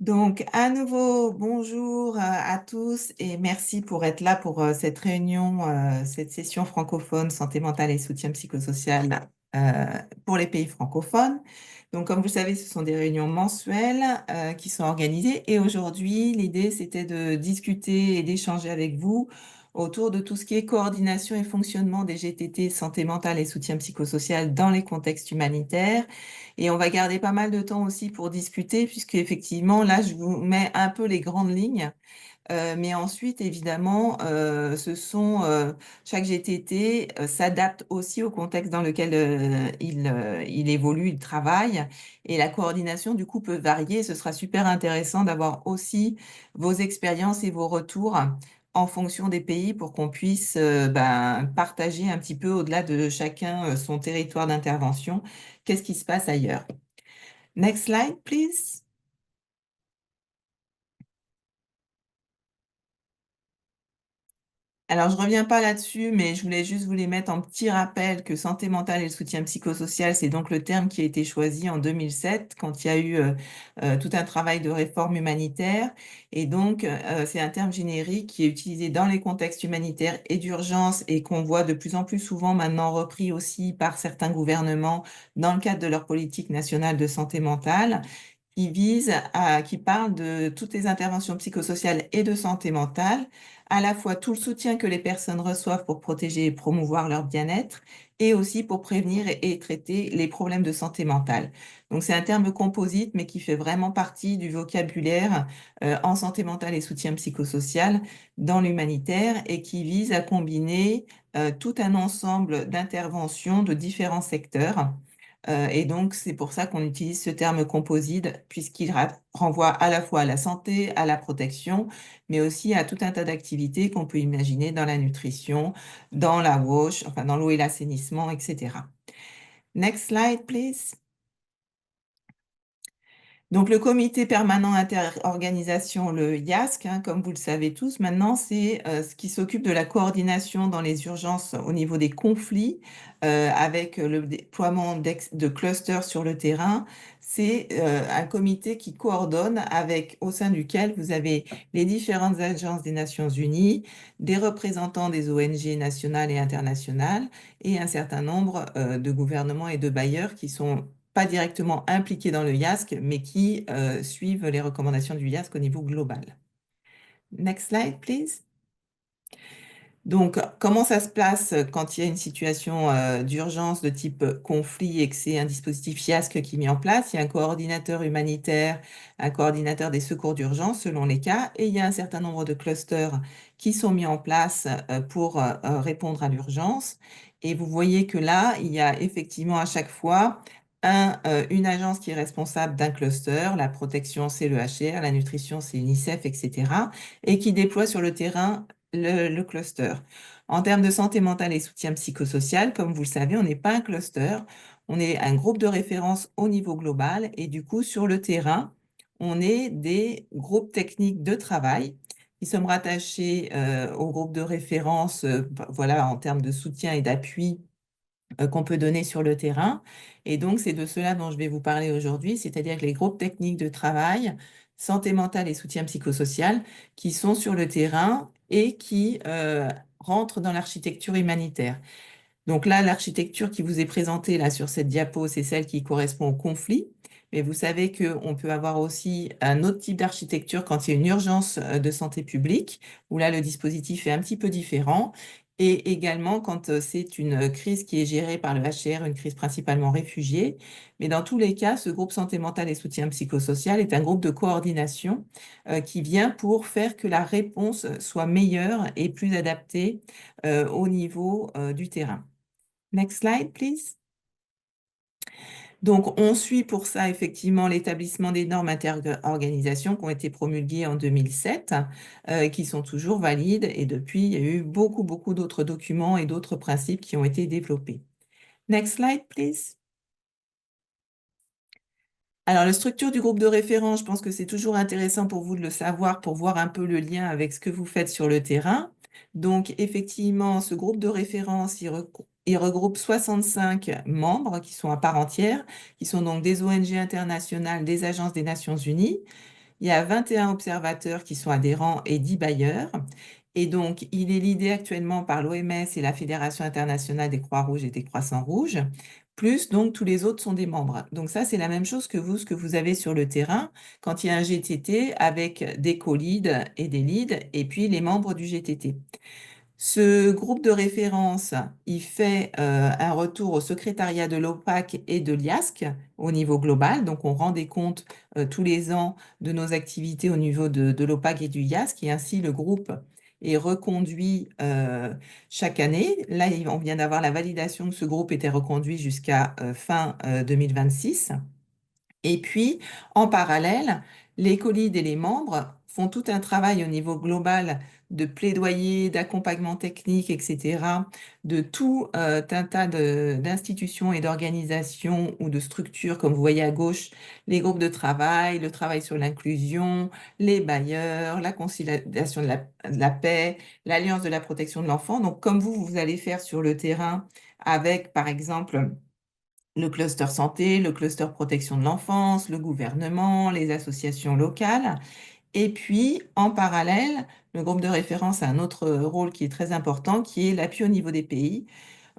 Donc, à nouveau, bonjour à tous et merci pour être là pour cette réunion, cette session francophone santé mentale et soutien psychosocial euh, pour les pays francophones. Donc, comme vous le savez, ce sont des réunions mensuelles qui sont organisées et aujourd'hui, l'idée, c'était de discuter et d'échanger avec vous autour de tout ce qui est coordination et fonctionnement des GTT santé mentale et soutien psychosocial dans les contextes humanitaires. Et on va garder pas mal de temps aussi pour discuter, puisque effectivement, là, je vous mets un peu les grandes lignes. Mais ensuite, évidemment, chaque GTT s'adapte aussi au contexte dans lequel il évolue, il travaille. Et la coordination, du coup, peut varier. Ce sera super intéressant d'avoir aussi vos expériences et vos retours en fonction des pays pour qu'on puisse partager un petit peu au-delà de chacun son territoire d'intervention. Qu'est-ce qui se passe ailleurs? Next slide, please. Alors, je reviens pas là-dessus, mais je voulais juste vous les mettre en petit rappel que santé mentale et le soutien psychosocial, c'est donc le terme qui a été choisi en 2007 quand il y a eu tout un travail de réforme humanitaire. Et donc, c'est un terme générique qui est utilisé dans les contextes humanitaires et d'urgence et qu'on voit de plus en plus souvent maintenant repris aussi par certains gouvernements dans le cadre de leur politique nationale de santé mentale, qui parle de toutes les interventions psychosociales et de santé mentale, à la fois tout le soutien que les personnes reçoivent pour protéger et promouvoir leur bien-être, et aussi pour prévenir et traiter les problèmes de santé mentale. Donc c'est un terme composite, mais qui fait vraiment partie du vocabulaire en santé mentale et soutien psychosocial dans l'humanitaire et qui vise à combiner tout un ensemble d'interventions de différents secteurs. Et donc, c'est pour ça qu'on utilise ce terme composite, puisqu'il renvoie à la fois à la santé, à la protection, mais aussi à tout un tas d'activités qu'on peut imaginer dans la nutrition, dans la wash, enfin dans l'eau et l'assainissement, etc. Next slide, please. Donc, le comité permanent interorganisation, le IASC, hein, comme vous le savez tous, maintenant, c'est ce qui s'occupe de la coordination dans les urgences au niveau des conflits, avec le déploiement de clusters sur le terrain. C'est un comité qui coordonne avec, au sein duquel vous avez les différentes agences des Nations Unies, des représentants des ONG nationales et internationales et un certain nombre de gouvernements et de bailleurs qui sont pas directement impliqués dans le IASC, mais qui suivent les recommandations du IASC au niveau global. Next slide, please. Donc, comment ça se passe quand il y a une situation d'urgence de type conflit et que c'est un dispositif IASC qui est mis en place? Il y a un coordinateur humanitaire, un coordinateur des secours d'urgence selon les cas, et il y a un certain nombre de clusters qui sont mis en place pour répondre à l'urgence. Et vous voyez que là, il y a effectivement à chaque fois une agence qui est responsable d'un cluster, la protection c'est le HR, la nutrition c'est l'UNICEF, etc., et qui déploie sur le terrain le cluster. En termes de santé mentale et soutien psychosocial, comme vous le savez, on n'est pas un cluster, on est un groupe de référence au niveau global et du coup, sur le terrain, on est des groupes techniques de travail qui sommes rattachés au groupe de référence, voilà, en termes de soutien et d'appui qu'on peut donner sur le terrain. Et donc, c'est de cela dont je vais vous parler aujourd'hui, c'est-à-dire que les groupes techniques de travail, santé mentale et soutien psychosocial, qui sont sur le terrain et qui rentrent dans l'architecture humanitaire. Donc là, l'architecture qui vous est présentée là sur cette diapo, c'est celle qui correspond au conflit. Mais vous savez qu'on peut avoir aussi un autre type d'architecture quand il y a une urgence de santé publique, où là, le dispositif est un petit peu différent. Et également quand c'est une crise qui est gérée par le HR, une crise principalement réfugiée. Mais dans tous les cas, ce groupe santé mentale et soutien psychosocial est un groupe de coordination qui vient pour faire que la réponse soit meilleure et plus adaptée au niveau du terrain. Next slide, please. Donc, on suit pour ça effectivement l'établissement des normes interorganisation qui ont été promulguées en 2007, qui sont toujours valides et depuis, il y a eu beaucoup, beaucoup d'autres documents et d'autres principes qui ont été développés. Next slide, please. Alors, la structure du groupe de référence, je pense que c'est toujours intéressant pour vous de le savoir pour voir un peu le lien avec ce que vous faites sur le terrain. Donc, effectivement, ce groupe de référence, il regroupe 65 membres qui sont à part entière, qui sont donc des ONG internationales, des agences des Nations Unies, Il y a 21 observateurs qui sont adhérents et 10 bailleurs. Et donc, il est l'idée actuellement par l'OMS et la Fédération internationale des Croix-Rouges et des Croissants-Rouges, plus donc tous les autres sont des membres. Donc ça, c'est la même chose que vous, ce que vous avez sur le terrain, quand il y a un GTT avec des co-leads et des leads, et puis les membres du GTT. Ce groupe de référence, il fait un retour au secrétariat de l'OPAC et de l'IASC au niveau global. Donc, on rend des comptes tous les ans de nos activités au niveau de l'OPAC et du IASC. Et ainsi, le groupe est reconduit chaque année. Là, on vient d'avoir la validation que ce groupe était reconduit jusqu'à fin 2026. Et puis, en parallèle, les co-leads et les membres font tout un travail au niveau global de plaidoyer, d'accompagnement technique, etc., de tout un tas d'institutions et d'organisations ou de structures, comme vous voyez à gauche, les groupes de travail, le travail sur l'inclusion, les bailleurs, la conciliation de la paix, l'Alliance de la protection de l'enfant. Donc, comme vous allez faire sur le terrain avec, par exemple, le cluster santé, le cluster protection de l'enfance, le gouvernement, les associations locales. Et puis, en parallèle, le groupe de référence a un autre rôle qui est très important, qui est l'appui au niveau des pays,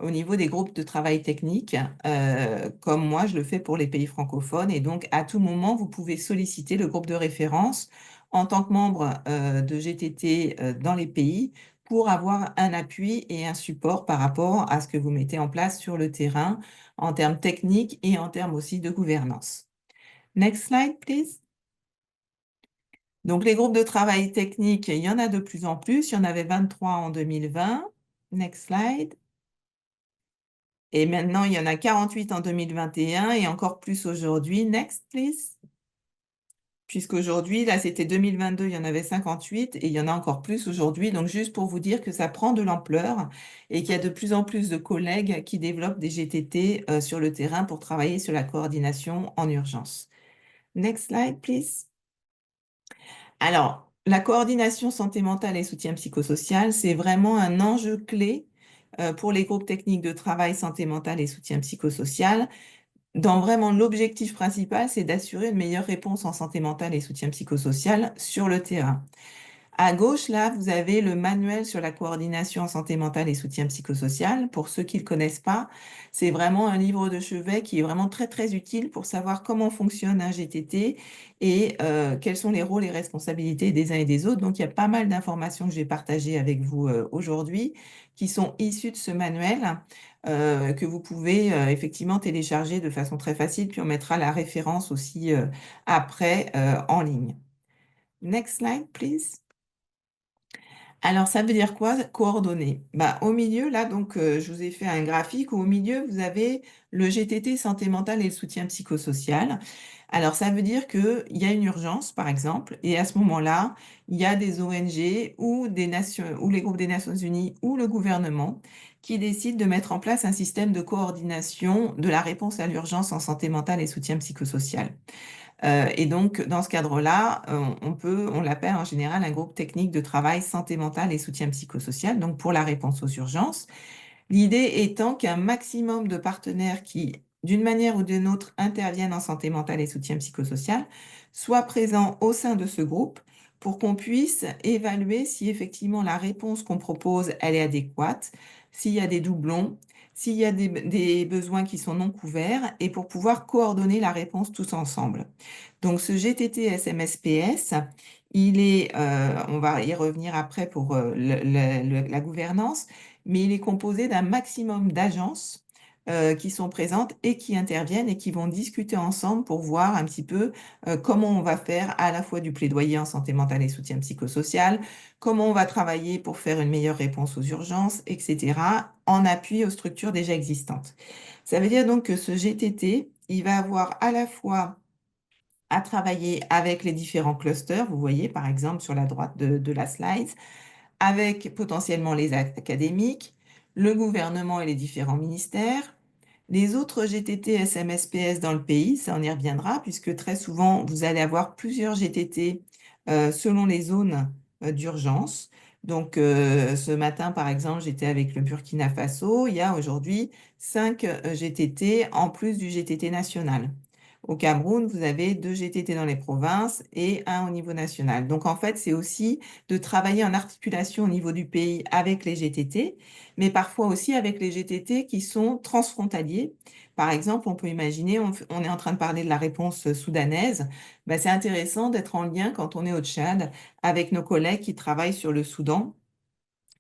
au niveau des groupes de travail technique, comme moi, je le fais pour les pays francophones. Et donc, à tout moment, vous pouvez solliciter le groupe de référence en tant que membre de GTT dans les pays pour avoir un appui et un support par rapport à ce que vous mettez en place sur le terrain en termes techniques et en termes aussi de gouvernance. Next slide, please. Donc, les groupes de travail technique, il y en a de plus en plus. Il y en avait 23 en 2020. Next slide. Et maintenant, il y en a 48 en 2021 et encore plus aujourd'hui. Next, please. Puisqu'aujourd'hui, là, c'était 2022, il y en avait 58 et il y en a encore plus aujourd'hui. Donc, juste pour vous dire que ça prend de l'ampleur et qu'il y a de plus en plus de collègues qui développent des GTT sur le terrain pour travailler sur la coordination en urgence. Next slide, please. Alors, la coordination santé mentale et soutien psychosocial, c'est vraiment un enjeu clé pour les groupes techniques de travail santé mentale et soutien psychosocial. Dans vraiment l'objectif principal, c'est d'assurer une meilleure réponse en santé mentale et soutien psychosocial sur le terrain. À gauche, là, vous avez le manuel sur la coordination en santé mentale et soutien psychosocial. Pour ceux qui ne le connaissent pas, c'est vraiment un livre de chevet qui est vraiment très, très utile pour savoir comment fonctionne un GTT et quels sont les rôles et responsabilités des uns et des autres. Donc, il y a pas mal d'informations que j'ai partagées avec vous aujourd'hui qui sont issues de ce manuel que vous pouvez effectivement télécharger de façon très facile. Puis, on mettra la référence aussi après en ligne. Next slide, please. Alors, ça veut dire quoi, coordonner? Bah, au milieu, là, donc, je vous ai fait un graphique où au milieu, vous avez le GTT santé mentale et le soutien psychosocial. Alors, ça veut dire qu'il y a une urgence, par exemple, et à ce moment-là, il y a des ONG ou des nations, ou les groupes des Nations Unies ou le gouvernement qui décident de mettre en place un système de coordination de la réponse à l'urgence en santé mentale et soutien psychosocial. Et donc, dans ce cadre-là, on l'appelle en général un groupe technique de travail santé mentale et soutien psychosocial, donc pour la réponse aux urgences. L'idée étant qu'un maximum de partenaires qui, d'une manière ou d'une autre, interviennent en santé mentale et soutien psychosocial, soient présents au sein de ce groupe pour qu'on puisse évaluer si effectivement la réponse qu'on propose, elle est adéquate, s'il y a des doublons, s'il y a des besoins qui sont non couverts, et pour pouvoir coordonner la réponse tous ensemble. Donc ce GTT SMSPS, on va y revenir après pour la gouvernance, mais il est composé d'un maximum d'agences qui sont présentes et qui interviennent et qui vont discuter ensemble pour voir un petit peu comment on va faire à la fois du plaidoyer en santé mentale et soutien psychosocial, comment on va travailler pour faire une meilleure réponse aux urgences, etc., en appui aux structures déjà existantes. Ça veut dire donc que ce GTT, il va avoir à la fois à travailler avec les différents clusters, vous voyez par exemple sur la droite de la slide, avec potentiellement les académiques, le gouvernement et les différents ministères, les autres GTT, SMS, PS dans le pays, ça on y reviendra, puisque très souvent, vous allez avoir plusieurs GTT selon les zones d'urgence. Donc, ce matin, par exemple, j'étais avec le Burkina Faso. Il y a aujourd'hui 5 GTT en plus du GTT national Au Cameroun, vous avez 2 GTT dans les provinces et un au niveau national. Donc en fait, c'est aussi de travailler en articulation au niveau du pays avec les GTT, mais parfois aussi avec les GTT qui sont transfrontaliers. Par exemple, on peut imaginer, on est en train de parler de la réponse soudanaise. Bah, c'est intéressant d'être en lien quand on est au Tchad avec nos collègues qui travaillent sur le Soudan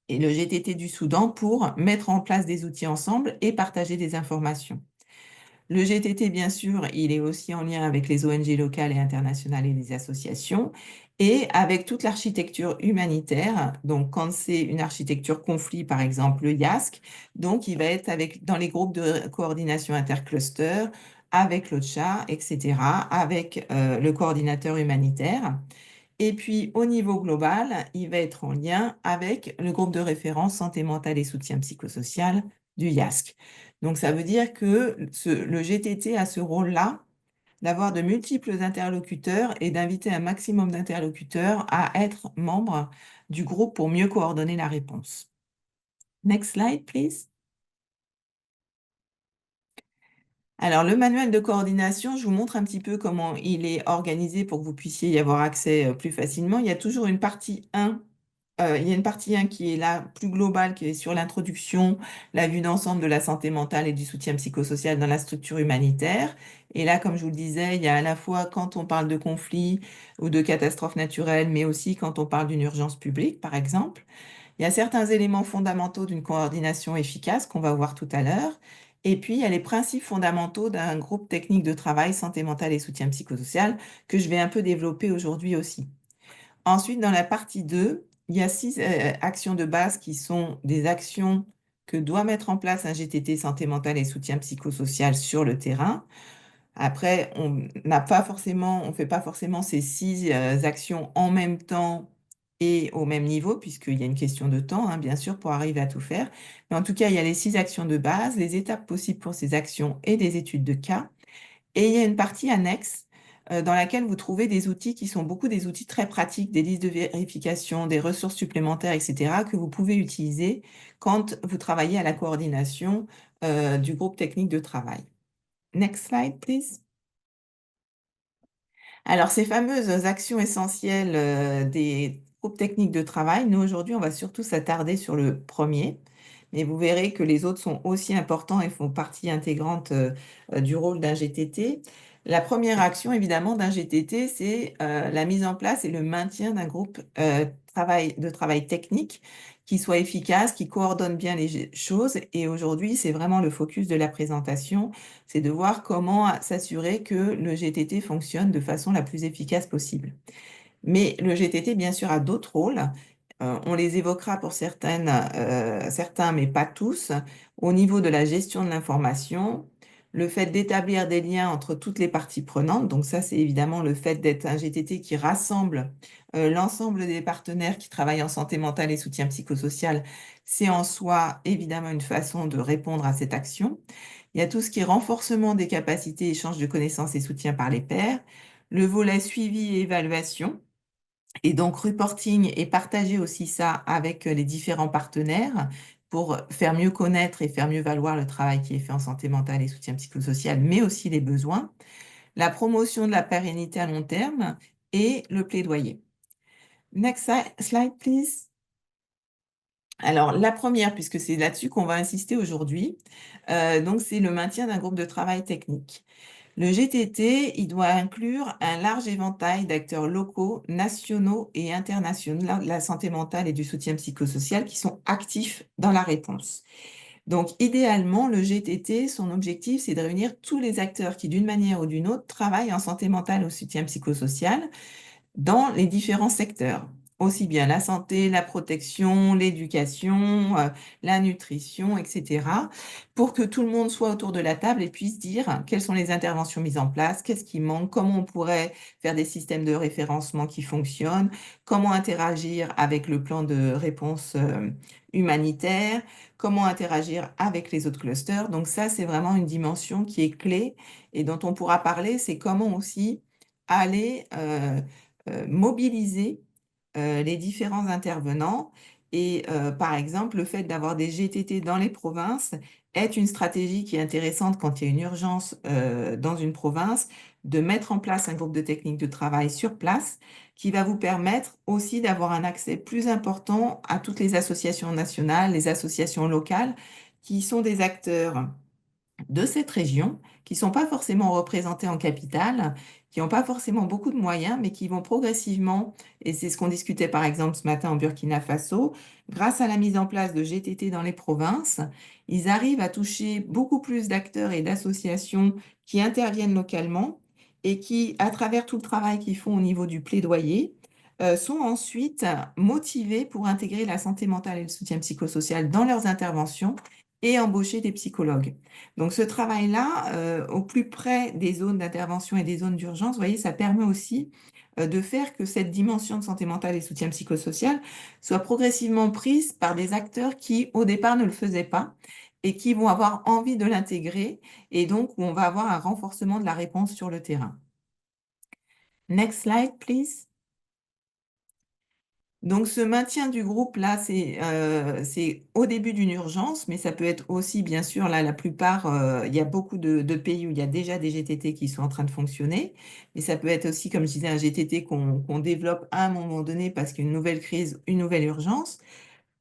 et le GTT du Soudan pour mettre en place des outils ensemble et partager des informations. Le GTT, bien sûr, il est aussi en lien avec les ONG locales et internationales et les associations, et avec toute l'architecture humanitaire. Donc, quand c'est une architecture conflit, par exemple, le YASC, donc il va être dans les groupes de coordination intercluster, avec l'OCHA, etc., avec le coordinateur humanitaire. Et puis, au niveau global, il va être en lien avec le groupe de référence santé mentale et soutien psychosocial du YASC. Donc, ça veut dire que le GTT a ce rôle-là d'avoir de multiples interlocuteurs et d'inviter un maximum d'interlocuteurs à être membres du groupe pour mieux coordonner la réponse. Next slide, please. Alors, le manuel de coordination, je vous montre un petit peu comment il est organisé pour que vous puissiez y avoir accès plus facilement. Il y a toujours une partie 1. Il y a une partie 1 qui est là, plus globale, qui est sur l'introduction, la vue d'ensemble de la santé mentale et du soutien psychosocial dans la structure humanitaire. Et là, comme je vous le disais, il y a à la fois quand on parle de conflits ou de catastrophes naturelles, mais aussi quand on parle d'une urgence publique, par exemple. Il y a certains éléments fondamentaux d'une coordination efficace qu'on va voir tout à l'heure. Et puis, il y a les principes fondamentaux d'un groupe technique de travail santé mentale et soutien psychosocial que je vais un peu développer aujourd'hui aussi. Ensuite, dans la partie 2, il y a 6 actions de base qui sont des actions que doit mettre en place un GTT santé mentale et soutien psychosocial sur le terrain. Après, on ne fait pas forcément ces 6 actions en même temps et au même niveau, puisqu'il y a une question de temps, hein, bien sûr, pour arriver à tout faire. Mais en tout cas, il y a les 6 actions de base, les étapes possibles pour ces actions et des études de cas. Et il y a une partie annexe dans laquelle vous trouvez des outils qui sont beaucoup des outils très pratiques, des listes de vérification, des ressources supplémentaires, etc., que vous pouvez utiliser quand vous travaillez à la coordination du groupe technique de travail. Next slide, please. Alors, ces fameuses actions essentielles des groupes techniques de travail, nous aujourd'hui, on va surtout s'attarder sur le premier, mais vous verrez que les autres sont aussi importants et font partie intégrante du rôle d'un GTT. La première action, évidemment, d'un GTT, c'est la mise en place et le maintien d'un groupe de travail technique qui soit efficace, qui coordonne bien les choses. Et aujourd'hui, c'est vraiment le focus de la présentation, c'est de voir comment s'assurer que le GTT fonctionne de façon la plus efficace possible. Mais le GTT, bien sûr, a d'autres rôles. On les évoquera pour certains, mais pas tous. Au niveau de la gestion de l'information, le fait d'établir des liens entre toutes les parties prenantes. Donc ça, c'est évidemment le fait d'être un GTT qui rassemble l'ensemble des partenaires qui travaillent en santé mentale et soutien psychosocial. C'est en soi, évidemment, une façon de répondre à cette action. Il y a tout ce qui est renforcement des capacités, échange de connaissances et soutien par les pairs. Le volet suivi et évaluation. Et donc, reporting et partager aussi ça avec les différents partenaires pour faire mieux connaître et faire mieux valoir le travail qui est fait en santé mentale et soutien psychosocial, mais aussi les besoins, la promotion de la pérennité à long terme et le plaidoyer. Next slide, please. Alors, la première, puisque c'est là-dessus qu'on va insister aujourd'hui, donc c'est le maintien d'un groupe de travail technique. Le GTT, il doit inclure un large éventail d'acteurs locaux, nationaux et internationaux de la santé mentale et du soutien psychosocial qui sont actifs dans la réponse. Donc, idéalement, le GTT, son objectif, c'est de réunir tous les acteurs qui, d'une manière ou d'une autre, travaillent en santé mentale ou soutien psychosocial dans les différents secteurs, aussi bien la santé, la protection, l'éducation, la nutrition, etc., pour que tout le monde soit autour de la table et puisse dire quelles sont les interventions mises en place, qu'est-ce qui manque, comment on pourrait faire des systèmes de référencement qui fonctionnent, comment interagir avec le plan de réponse humanitaire, comment interagir avec les autres clusters. Donc ça, c'est vraiment une dimension qui est clé et dont on pourra parler, c'est comment aussi aller mobiliser les différents intervenants. Et par exemple, le fait d'avoir des GTT dans les provinces est une stratégie qui est intéressante quand il y a une urgence dans une province, de mettre en place un groupe de technique de travail sur place qui va vous permettre aussi d'avoir un accès plus important à toutes les associations nationales, les associations locales, qui sont des acteurs de cette région, qui ne sont pas forcément représentés en capitale, qui n'ont pas forcément beaucoup de moyens, mais qui vont progressivement, et c'est ce qu'on discutait par exemple ce matin en Burkina Faso, grâce à la mise en place de GTT dans les provinces, ils arrivent à toucher beaucoup plus d'acteurs et d'associations qui interviennent localement et qui, à travers tout le travail qu'ils font au niveau du plaidoyer, sont ensuite motivés pour intégrer la santé mentale et le soutien psychosocial dans leurs interventions et embaucher des psychologues. Donc ce travail-là, au plus près des zones d'intervention et des zones d'urgence, vous voyez, ça permet aussi de faire que cette dimension de santé mentale et soutien psychosocial soit progressivement prise par des acteurs qui, au départ, ne le faisaient pas et qui vont avoir envie de l'intégrer et donc où on va avoir un renforcement de la réponse sur le terrain. Next slide, please. Donc, ce maintien du groupe, là, c'est au début d'une urgence, mais ça peut être aussi, bien sûr, là, la plupart, il y a beaucoup de pays où il y a déjà des GTT qui sont en train de fonctionner, mais ça peut être aussi, comme je disais, un GTT qu'on développe à un moment donné parce qu'il y a une nouvelle crise, une nouvelle urgence.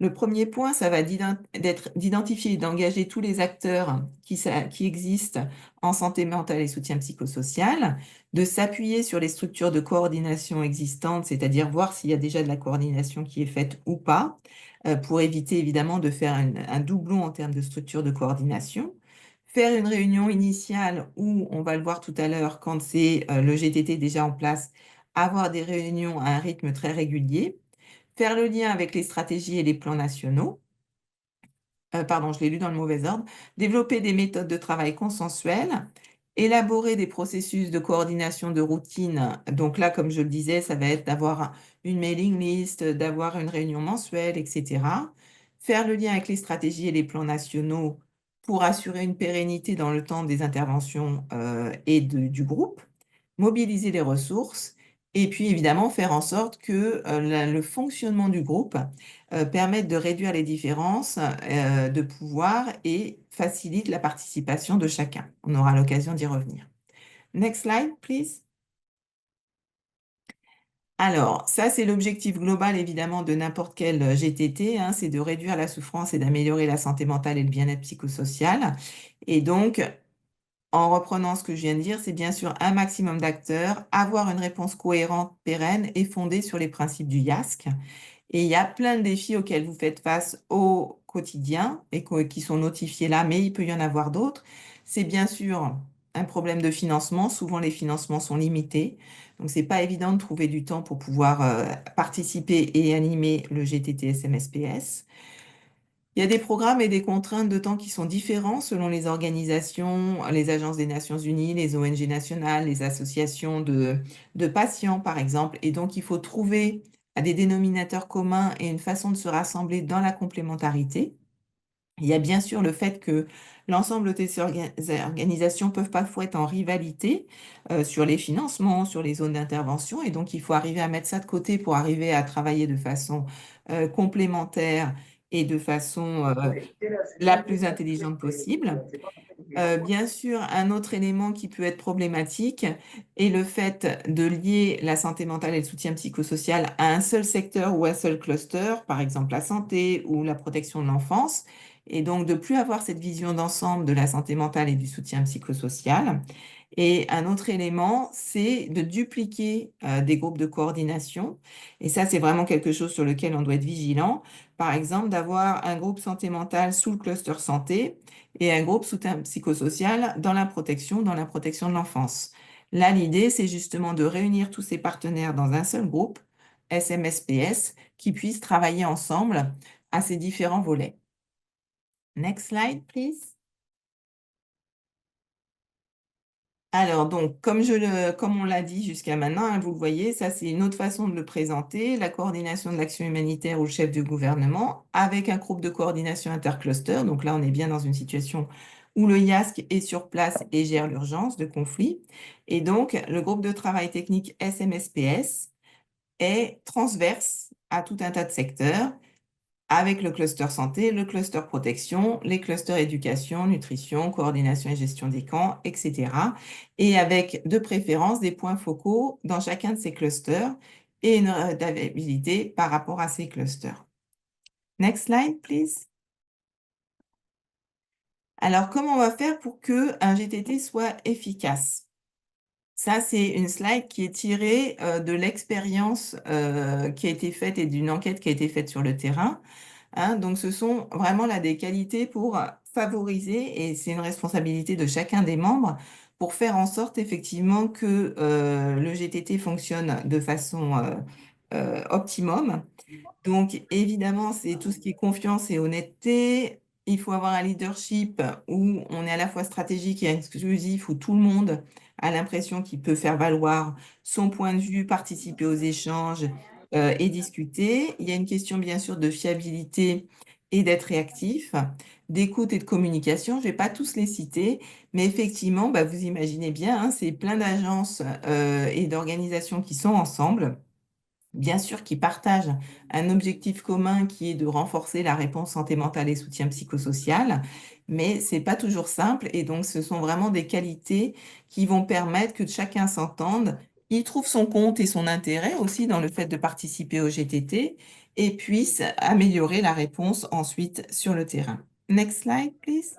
Le premier point, ça va d'être d'identifier et d'engager tous les acteurs qui existent en santé mentale et soutien psychosocial, de s'appuyer sur les structures de coordination existantes, c'est-à-dire voir s'il y a déjà de la coordination qui est faite ou pas, pour éviter évidemment de faire un doublon en termes de structure de coordination. Faire une réunion initiale où, on va le voir tout à l'heure, quand c'est le GTT déjà en place, avoir des réunions à un rythme très régulier. Faire le lien avec les stratégies et les plans nationaux. Pardon, je l'ai lu dans le mauvais ordre. Développer des méthodes de travail consensuelles. Élaborer des processus de coordination de routine. Donc là, comme je le disais, ça va être d'avoir une mailing list, d'avoir une réunion mensuelle, etc. Faire le lien avec les stratégies et les plans nationaux pour assurer une pérennité dans le temps des interventions et du groupe. Mobiliser les ressources. Et puis, évidemment, faire en sorte que le fonctionnement du groupe permette de réduire les différences de pouvoir et facilite la participation de chacun. On aura l'occasion d'y revenir. Next slide, please. Alors, ça, c'est l'objectif global, évidemment, de n'importe quel GTT, hein, c'est de réduire la souffrance et d'améliorer la santé mentale et le bien-être psychosocial. Et donc, en reprenant ce que je viens de dire, c'est bien sûr un maximum d'acteurs, avoir une réponse cohérente, pérenne et fondée sur les principes du IASC. Et il y a plein de défis auxquels vous faites face au quotidien et qui sont notifiés là, mais il peut y en avoir d'autres. C'est bien sûr un problème de financement. Souvent, les financements sont limités. Donc, c'est pas évident de trouver du temps pour pouvoir participer et animer le GTT SMSPS. Il y a des programmes et des contraintes de temps qui sont différents selon les organisations, les agences des Nations Unies, les ONG nationales, les associations de patients, par exemple. Et donc, il faut trouver des dénominateurs communs et une façon de se rassembler dans la complémentarité. Il y a bien sûr le fait que l'ensemble de ces organisations peuvent parfois être en rivalité sur les financements, sur les zones d'intervention, et donc il faut arriver à mettre ça de côté pour arriver à travailler de façon complémentaire et de façon la plus intelligente possible. Bien sûr, un autre élément qui peut être problématique est le fait de lier la santé mentale et le soutien psychosocial à un seul secteur ou un seul cluster, par exemple la santé ou la protection de l'enfance, et donc de plus avoir cette vision d'ensemble de la santé mentale et du soutien psychosocial. Et un autre élément, c'est de dupliquer des groupes de coordination. Et ça, c'est vraiment quelque chose sur lequel on doit être vigilant. Par exemple, d'avoir un groupe santé mentale sous le cluster santé et un groupe soutien psychosocial dans la protection de l'enfance. Là, l'idée, c'est justement de réunir tous ces partenaires dans un seul groupe, SMSPS, qui puissent travailler ensemble à ces différents volets. Next slide, please. Alors, donc, comme on l'a dit jusqu'à maintenant, hein, vous le voyez, ça c'est une autre façon de le présenter, la coordination de l'action humanitaire ou le chef du gouvernement, avec un groupe de coordination intercluster. Donc là, on est bien dans une situation où le IASC est sur place et gère l'urgence de conflit. Et donc, le groupe de travail technique SMSPS est transverse à tout un tas de secteurs avec le cluster santé, le cluster protection, les clusters éducation, nutrition, coordination et gestion des camps, etc. Et avec de préférence des points focaux dans chacun de ces clusters et une adaptabilité par rapport à ces clusters. Next slide, please. Alors, comment on va faire pour qu'un GTT soit efficace? Ça, c'est une slide qui est tirée de l'expérience qui a été faite et d'une enquête qui a été faite sur le terrain. Hein. Donc, ce sont vraiment là des qualités pour favoriser, et c'est une responsabilité de chacun des membres, pour faire en sorte effectivement que le GTT fonctionne de façon optimum. Donc, évidemment, c'est tout ce qui est confiance et honnêteté. Il faut avoir un leadership où on est à la fois stratégique et inclusif, où tout le monde a l'impression qu'il peut faire valoir son point de vue, participer aux échanges et discuter. Il y a une question, bien sûr, de fiabilité et d'être réactif, d'écoute et de communication. Je ne vais pas tous les citer, mais effectivement, bah, vous imaginez bien, hein, c'est plein d'agences et d'organisations qui sont ensemble, bien sûr, qui partagent un objectif commun qui est de renforcer la réponse santé mentale et soutien psychosocial, mais c'est pas toujours simple, et donc ce sont vraiment des qualités qui vont permettre que chacun s'entende, y trouve son compte et son intérêt aussi dans le fait de participer au GTT et puisse améliorer la réponse ensuite sur le terrain. Next slide, please.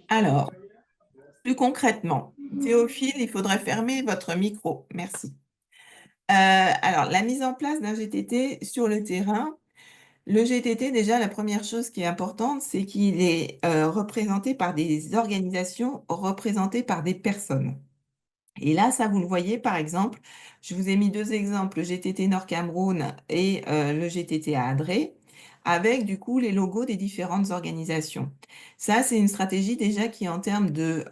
Alors, plus concrètement, Théophile, il faudrait fermer votre micro. Merci. Alors, la mise en place d'un GTT sur le terrain. Le GTT, déjà, la première chose qui est importante, c'est qu'il est représenté par des organisations, représentées par des personnes. Et là, ça, vous le voyez, par exemple, je vous ai mis deux exemples, le GTT Nord Cameroun et le GTT à Adré, avec du coup les logos des différentes organisations. Ça, c'est une stratégie déjà qui, en termes de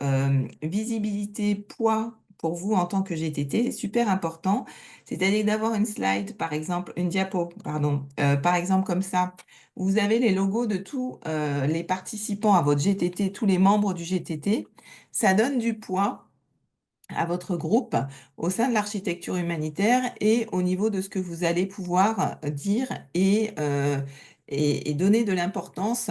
visibilité, poids pour vous en tant que GTT, est super important. C'est-à-dire d'avoir une slide, par exemple, une diapo, pardon, par exemple comme ça, où vous avez les logos de tous les participants à votre GTT, tous les membres du GTT. Ça donne du poids à votre groupe au sein de l'architecture humanitaire et au niveau de ce que vous allez pouvoir dire et donner de l'importance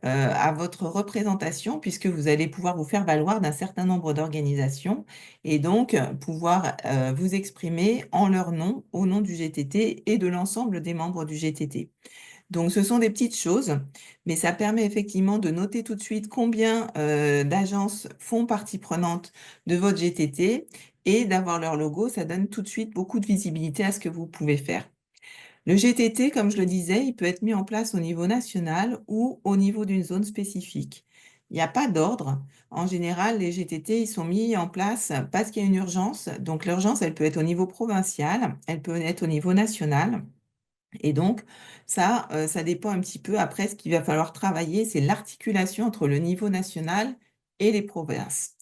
à votre représentation, puisque vous allez pouvoir vous faire valoir d'un certain nombre d'organisations et donc pouvoir vous exprimer en leur nom, au nom du GTT et de l'ensemble des membres du GTT. Donc, ce sont des petites choses, mais ça permet effectivement de noter tout de suite combien d'agences font partie prenante de votre GTT et d'avoir leur logo. Ça donne tout de suite beaucoup de visibilité à ce que vous pouvez faire. Le GTT, comme je le disais, il peut être mis en place au niveau national ou au niveau d'une zone spécifique. Il n'y a pas d'ordre. En général, les GTT, ils sont mis en place parce qu'il y a une urgence. Donc, l'urgence, elle peut être au niveau provincial, elle peut être au niveau national. Et donc, ça dépend un petit peu. Après, ce qu'il va falloir travailler, c'est l'articulation entre le niveau national et les provinces.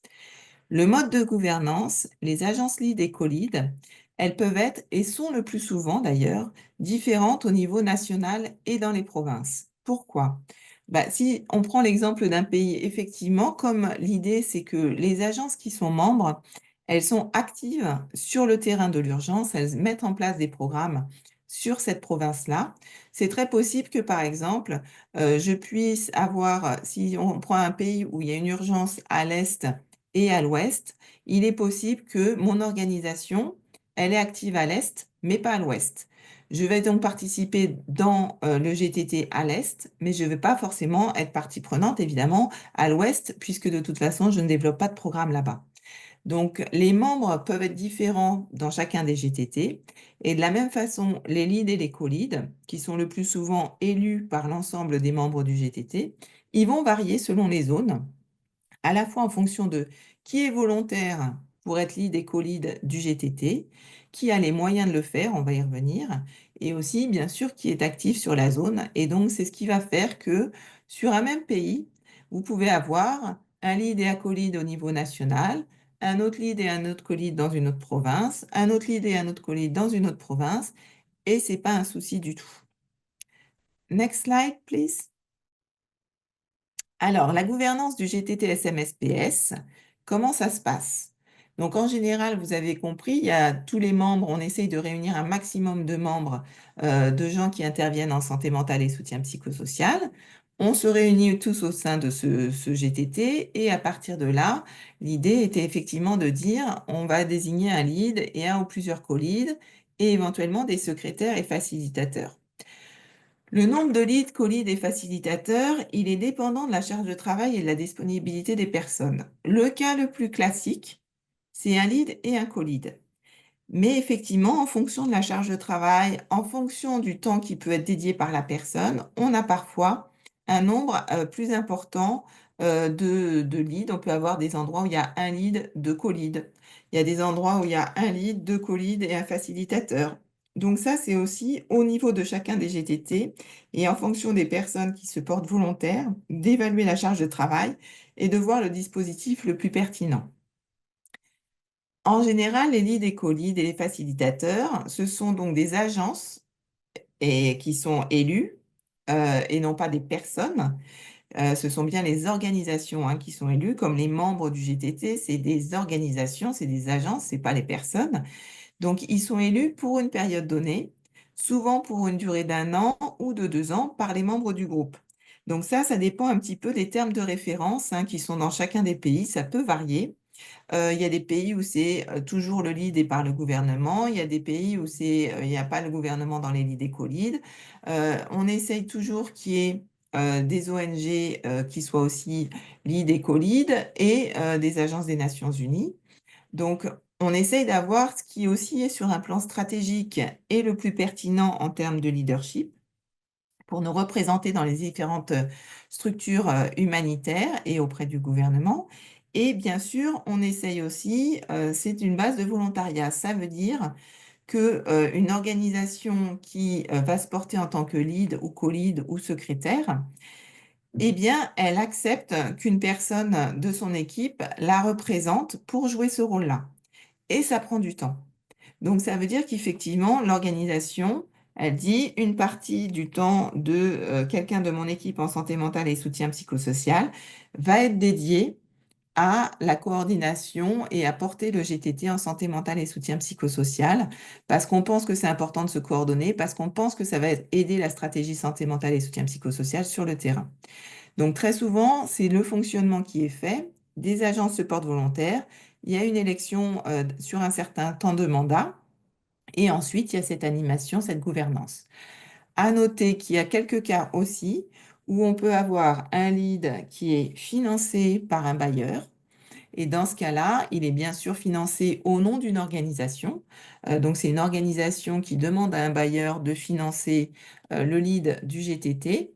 Le mode de gouvernance, les agences lead et co-lead, elles peuvent être, et sont le plus souvent d'ailleurs, différentes au niveau national et dans les provinces. Pourquoi? Bah, si on prend l'exemple d'un pays, effectivement, comme l'idée, c'est que les agences qui sont membres, elles sont actives sur le terrain de l'urgence, elles mettent en place des programmes sur cette province-là. C'est très possible que, par exemple, je puisse avoir, si on prend un pays où il y a une urgence à l'est et à l'ouest, il est possible que mon organisation, elle est active à l'est, mais pas à l'ouest. Je vais donc participer dans le GTT à l'est, mais je ne vais pas forcément être partie prenante, évidemment, à l'ouest, puisque de toute façon, je ne développe pas de programme là-bas. Donc, les membres peuvent être différents dans chacun des GTT. Et de la même façon, les leads et les co-leads, qui sont le plus souvent élus par l'ensemble des membres du GTT, ils vont varier selon les zones, à la fois en fonction de qui est volontaire pour être lead et co-lead du GTT, qui a les moyens de le faire, on va y revenir, et aussi, bien sûr, qui est actif sur la zone. Et donc, c'est ce qui va faire que sur un même pays, vous pouvez avoir un lead et un co-lead au niveau national, un autre lead et un autre co-lead dans une autre province, un autre lead et un autre co-lead dans une autre province, et c'est pas un souci du tout. Next slide, please. Alors, la gouvernance du GTT SMSPS, comment ça se passe? Donc en général, vous avez compris, il y a tous les membres, on essaye de réunir un maximum de membres, de gens qui interviennent en santé mentale et soutien psychosocial. On se réunit tous au sein de ce GTT et à partir de là, l'idée était effectivement de dire on va désigner un lead et un ou plusieurs co-leads et éventuellement des secrétaires et facilitateurs. Le nombre de leads, co-leads et facilitateurs, il est dépendant de la charge de travail et de la disponibilité des personnes. Le cas le plus classique, c'est un lead et un co-lead. Mais effectivement, en fonction de la charge de travail, en fonction du temps qui peut être dédié par la personne, on a parfois un nombre plus important de leads. On peut avoir des endroits où il y a un lead, deux co-leads. Il y a des endroits où il y a un lead, deux co-leads et un facilitateur. Donc ça, c'est aussi au niveau de chacun des GTT et en fonction des personnes qui se portent volontaires, d'évaluer la charge de travail et de voir le dispositif le plus pertinent. En général, les leads et co-leads et les facilitateurs, ce sont donc des agences et qui sont élues et non pas des personnes. Ce sont bien les organisations hein, qui sont élues, comme les membres du GTT, c'est des organisations, c'est des agences, c'est pas les personnes. Donc, ils sont élus pour une période donnée, souvent pour une durée d'un an ou de 2 ans par les membres du groupe. Donc ça dépend un petit peu des termes de référence hein, qui sont dans chacun des pays, ça peut varier. Il y a des pays où c'est toujours le lead est par le gouvernement. Il y a des pays où il n'y a pas le gouvernement dans les leads et co-leads. On essaye toujours qu'il y ait des ONG qui soient aussi lead et co-lead et des agences des Nations Unies. Donc, on essaye d'avoir ce qui aussi est sur un plan stratégique et le plus pertinent en termes de leadership pour nous représenter dans les différentes structures humanitaires et auprès du gouvernement. Et bien sûr, on essaye aussi, c'est une base de volontariat. Ça veut dire que une organisation qui va se porter en tant que lead ou co-lead ou secrétaire, eh bien, elle accepte qu'une personne de son équipe la représente pour jouer ce rôle-là. Et ça prend du temps. Donc, ça veut dire qu'effectivement, l'organisation, elle dit une partie du temps de quelqu'un de mon équipe en santé mentale et soutien psychosocial va être dédiée à la coordination et à porter le GTT en santé mentale et soutien psychosocial, parce qu'on pense que c'est important de se coordonner, parce qu'on pense que ça va aider la stratégie santé mentale et soutien psychosocial sur le terrain. Donc très souvent, c'est le fonctionnement qui est fait, des agences se portent volontaires, il y a une élection sur un certain temps de mandat, et ensuite il y a cette animation, cette gouvernance. À noter qu'il y a quelques cas aussi où on peut avoir un lead qui est financé par un bailleur, et dans ce cas-là, il est bien sûr financé au nom d'une organisation. Donc, c'est une organisation qui demande à un bailleur de financer le lead du GTT.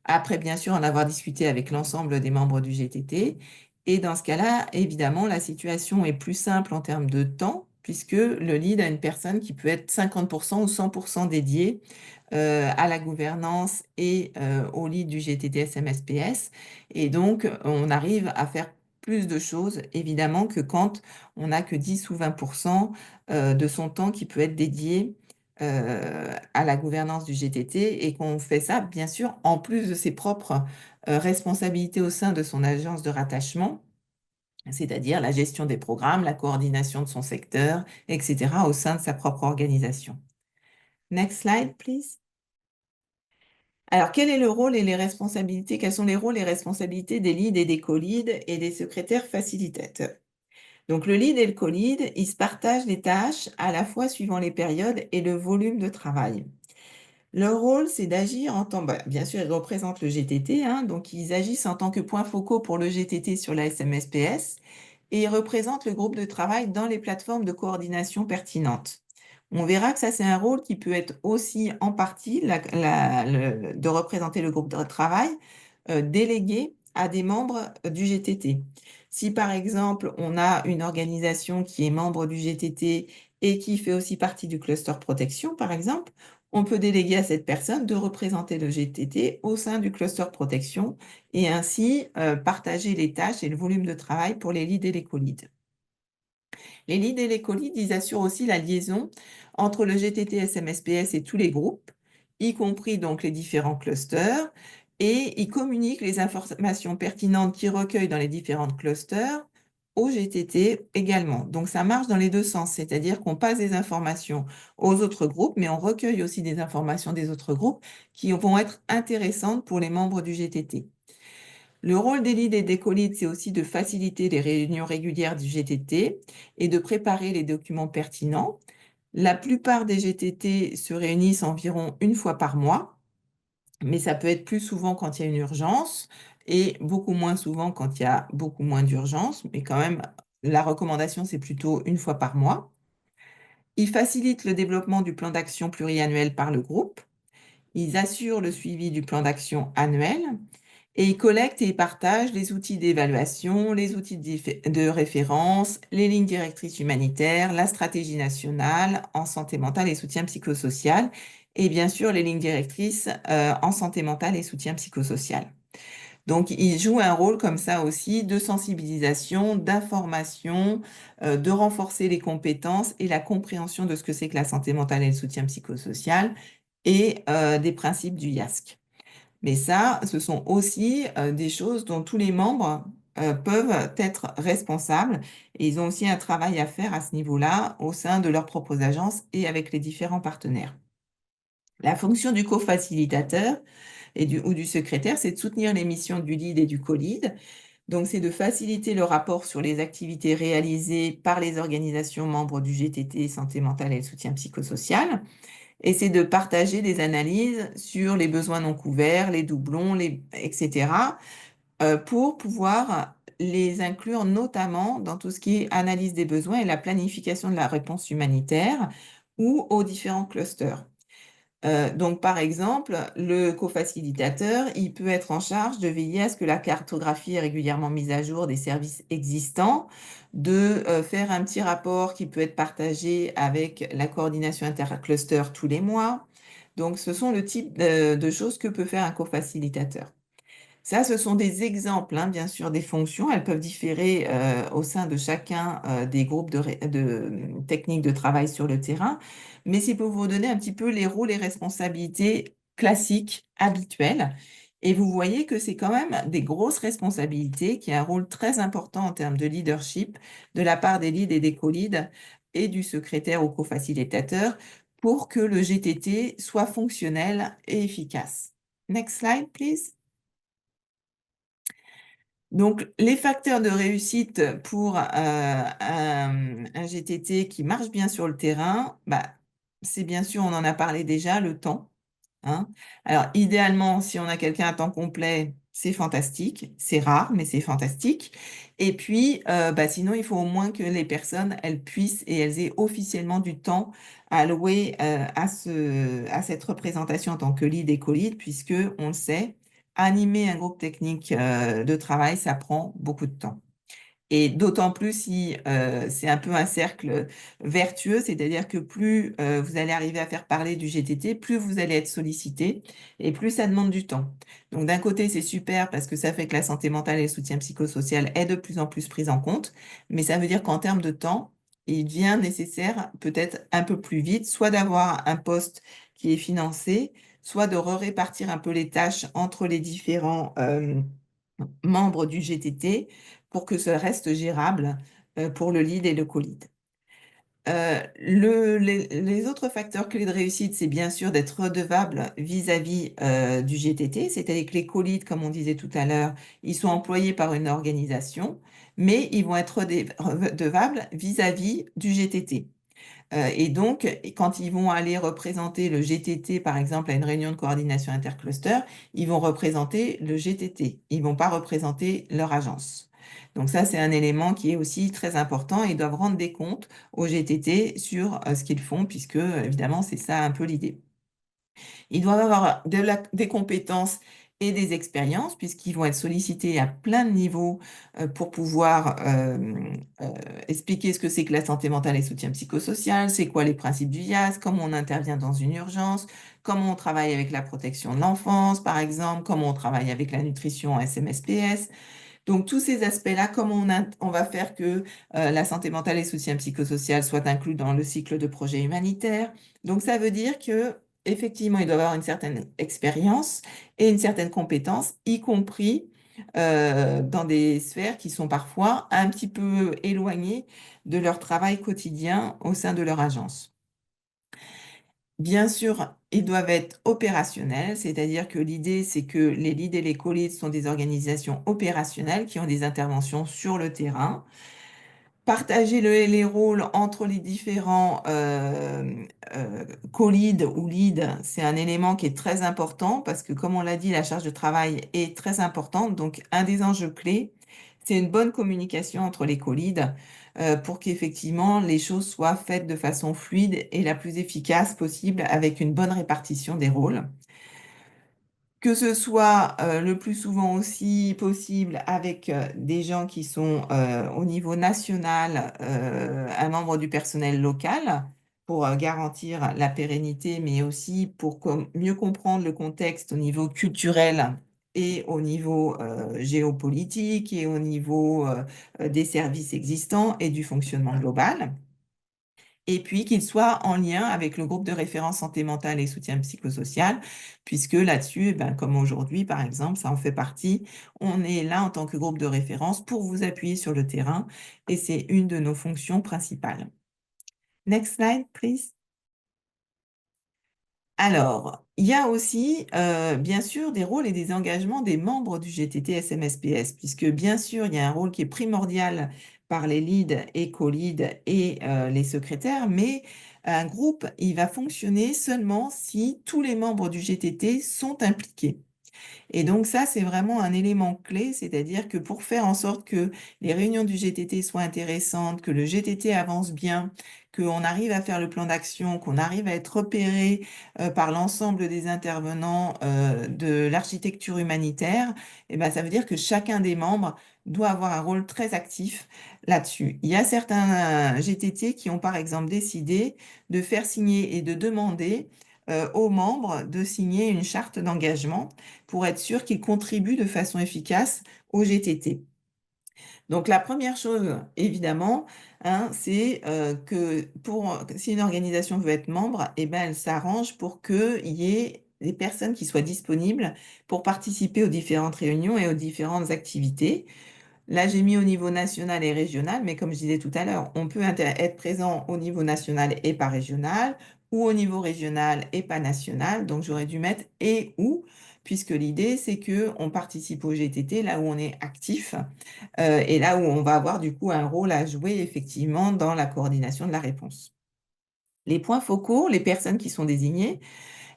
Après, bien sûr, en avoir discuté avec l'ensemble des membres du GTT. Et dans ce cas-là, évidemment, la situation est plus simple en termes de temps, puisque le lead a une personne qui peut être 50% ou 100% dédiée à la gouvernance et au lead du GTT SMSPS. Et donc, on arrive à faire plus de choses, évidemment, que quand on n'a que 10 ou 20% de son temps qui peut être dédié à la gouvernance du GTT et qu'on fait ça, bien sûr, en plus de ses propres responsabilités au sein de son agence de rattachement, c'est-à-dire la gestion des programmes, la coordination de son secteur, etc., au sein de sa propre organisation. Next slide, please. Alors, quel est le rôle et les responsabilités? Quels sont les rôles et responsabilités des leads et des co-leads et des secrétaires facilitateurs? Donc, le lead et le co-lead, ils se partagent les tâches à la fois suivant les périodes et le volume de travail. Leur rôle, c'est d'agir en tant, bien sûr, ils représentent le GTT, hein, donc ils agissent en tant que points focaux pour le GTT sur la SMSPS et ils représentent le groupe de travail dans les plateformes de coordination pertinentes. On verra que ça, c'est un rôle qui peut être aussi en partie de représenter le groupe de travail délégué à des membres du GTT. Si par exemple, on a une organisation qui est membre du GTT et qui fait aussi partie du cluster protection, par exemple, on peut déléguer à cette personne de représenter le GTT au sein du cluster protection et ainsi partager les tâches et le volume de travail pour les leads et les co-leads. Les leads et les co-leads, ils assurent aussi la liaison entre le GTT SMSPS et tous les groupes, y compris donc les différents clusters, et ils communiquent les informations pertinentes qu'ils recueillent dans les différents clusters au GTT également. Donc, ça marche dans les deux sens, c'est-à-dire qu'on passe des informations aux autres groupes, mais on recueille aussi des informations des autres groupes qui vont être intéressantes pour les membres du GTT. Le rôle des leads et des co-leads, c'est aussi de faciliter les réunions régulières du GTT et de préparer les documents pertinents. La plupart des GTT se réunissent environ une fois par mois, mais ça peut être plus souvent quand il y a une urgence et beaucoup moins souvent quand il y a beaucoup moins d'urgence, mais quand même, la recommandation, c'est plutôt une fois par mois. Ils facilitent le développement du plan d'action pluriannuel par le groupe. Ils assurent le suivi du plan d'action annuel et ils collectent et ils partagent les outils d'évaluation, les outils de référence, les lignes directrices humanitaires, la stratégie nationale en santé mentale et soutien psychosocial, et bien sûr les lignes directrices en santé mentale et soutien psychosocial. Donc, ils jouent un rôle comme ça aussi de sensibilisation, d'information, de renforcer les compétences et la compréhension de ce que c'est que la santé mentale et le soutien psychosocial et des principes du IASC. Mais ça, ce sont aussi des choses dont tous les membres peuvent être responsables et ils ont aussi un travail à faire à ce niveau-là au sein de leur propre agence et avec les différents partenaires. La fonction du co-facilitateur ou du secrétaire, c'est de soutenir les missions du lead et du co-lead. Donc, c'est de faciliter le rapport sur les activités réalisées par les organisations membres du GTT Santé mentale et le soutien psychosocial. Et c'est de partager des analyses sur les besoins non couverts, les doublons, etc., pour pouvoir les inclure notamment dans tout ce qui est analyse des besoins et la planification de la réponse humanitaire ou aux différents clusters. Donc, par exemple, le co-facilitateur, il peut être en charge de veiller à ce que la cartographie est régulièrement mise à jour des services existants, de faire un petit rapport qui peut être partagé avec la coordination intercluster tous les mois. Donc, ce sont le type de choses que peut faire un co-facilitateur. Ça, ce sont des exemples, hein, bien sûr, des fonctions. Elles peuvent différer au sein de chacun des groupes de techniques de travail sur le terrain, mais c'est pour vous donner un petit peu les rôles et responsabilités classiques, habituels. Et vous voyez que c'est quand même des grosses responsabilités, qui ont un rôle très important en termes de leadership de la part des leads et des co-leads et du secrétaire ou co-facilitateur pour que le GTT soit fonctionnel et efficace. Next slide, please. Donc, les facteurs de réussite pour un GTT qui marche bien sur le terrain, bah, c'est bien sûr, on en a parlé déjà, le temps, hein. Alors, idéalement, si on a quelqu'un à temps complet, c'est fantastique. C'est rare, mais c'est fantastique. Et puis, bah, sinon, il faut au moins que les personnes, elles puissent et elles aient officiellement du temps alloué à cette représentation en tant que lead et co-lead, puisque on le sait, animer un groupe technique de travail, ça prend beaucoup de temps. Et d'autant plus si c'est un peu un cercle vertueux, c'est-à-dire que plus vous allez arriver à faire parler du GTT, plus vous allez être sollicité et plus ça demande du temps. Donc d'un côté, c'est super parce que ça fait que la santé mentale et le soutien psychosocial est de plus en plus pris en compte, mais ça veut dire qu'en termes de temps, il devient nécessaire peut-être un peu plus vite, soit d'avoir un poste qui est financé, soit de répartir un peu les tâches entre les différents membres du GTT pour que ça reste gérable pour le lead et le co-lead. Les autres facteurs clés de réussite, c'est bien sûr d'être redevable vis-à-vis du GTT, c'est-à-dire que les co-leads, comme on disait tout à l'heure, ils sont employés par une organisation, mais ils vont être redevables vis-à-vis du GTT. Et donc, quand ils vont aller représenter le GTT, par exemple, à une réunion de coordination intercluster, ils vont représenter le GTT. Ils ne vont pas représenter leur agence. Donc ça, c'est un élément qui est aussi très important. Ils doivent rendre des comptes au GTT sur ce qu'ils font, puisque, évidemment, c'est ça un peu l'idée. Ils doivent avoir des compétences et des expériences, puisqu'ils vont être sollicités à plein de niveaux pour pouvoir expliquer ce que c'est que la santé mentale et le soutien psychosocial, c'est quoi les principes du IAS, comment on intervient dans une urgence, comment on travaille avec la protection de l'enfance, par exemple, comment on travaille avec la nutrition en SMSPS. Donc, tous ces aspects-là, comment on va faire que la santé mentale et le soutien psychosocial soient inclus dans le cycle de projet humanitaire. Donc, ça veut dire que effectivement, il doit avoir une certaine expérience et une certaine compétence, y compris dans des sphères qui sont parfois un petit peu éloignées de leur travail quotidien au sein de leur agence. Bien sûr, ils doivent être opérationnels, c'est-à-dire que l'idée, c'est que les leads et les co-leads sont des organisations opérationnelles qui ont des interventions sur le terrain. Partager les rôles entre les différents co-leads ou leads, c'est un élément qui est très important parce que, comme on l'a dit, la charge de travail est très importante. Donc, un des enjeux clés, c'est une bonne communication entre les co-leads pour qu'effectivement les choses soient faites de façon fluide et la plus efficace possible avec une bonne répartition des rôles. Que ce soit, le plus souvent aussi possible avec, des gens qui sont, au niveau national, un membre du personnel local pour, garantir la pérennité, mais aussi pour mieux comprendre le contexte au niveau culturel et au niveau, géopolitique et au niveau, des services existants et du fonctionnement global. Et puis qu'il soit en lien avec le groupe de référence santé mentale et soutien psychosocial, puisque là-dessus, eh ben, comme aujourd'hui, par exemple, ça en fait partie. On est là en tant que groupe de référence pour vous appuyer sur le terrain et c'est une de nos fonctions principales. Next slide, please. Alors, il y a aussi, bien sûr, des rôles et des engagements des membres du GTT SMSPS, puisque bien sûr, il y a un rôle qui est primordial par les leads et co-leads et les secrétaires, mais un groupe, il va fonctionner seulement si tous les membres du GTT sont impliqués. Et donc ça, c'est vraiment un élément clé, c'est-à-dire que pour faire en sorte que les réunions du GTT soient intéressantes, que le GTT avance bien, qu'on arrive à faire le plan d'action, qu'on arrive à être repéré par l'ensemble des intervenants de l'architecture humanitaire, et ben, ça veut dire que chacun des membres doit avoir un rôle très actif là-dessus. Il y a certains GTT qui ont par exemple décidé de faire signer et de demander aux membres de signer une charte d'engagement pour être sûr qu'ils contribuent de façon efficace au GTT. Donc la première chose, évidemment, hein, c'est que si une organisation veut être membre, eh ben, elle s'arrange pour qu'il y ait des personnes qui soient disponibles pour participer aux différentes réunions et aux différentes activités. Là, j'ai mis au niveau national et régional, mais comme je disais tout à l'heure, on peut être présent au niveau national et pas régional, ou au niveau régional et pas national. Donc, j'aurais dû mettre et ou, puisque l'idée, c'est que on participe au GTT là où on est actif et là où on va avoir du coup un rôle à jouer effectivement dans la coordination de la réponse. Les points focaux, les personnes qui sont désignées,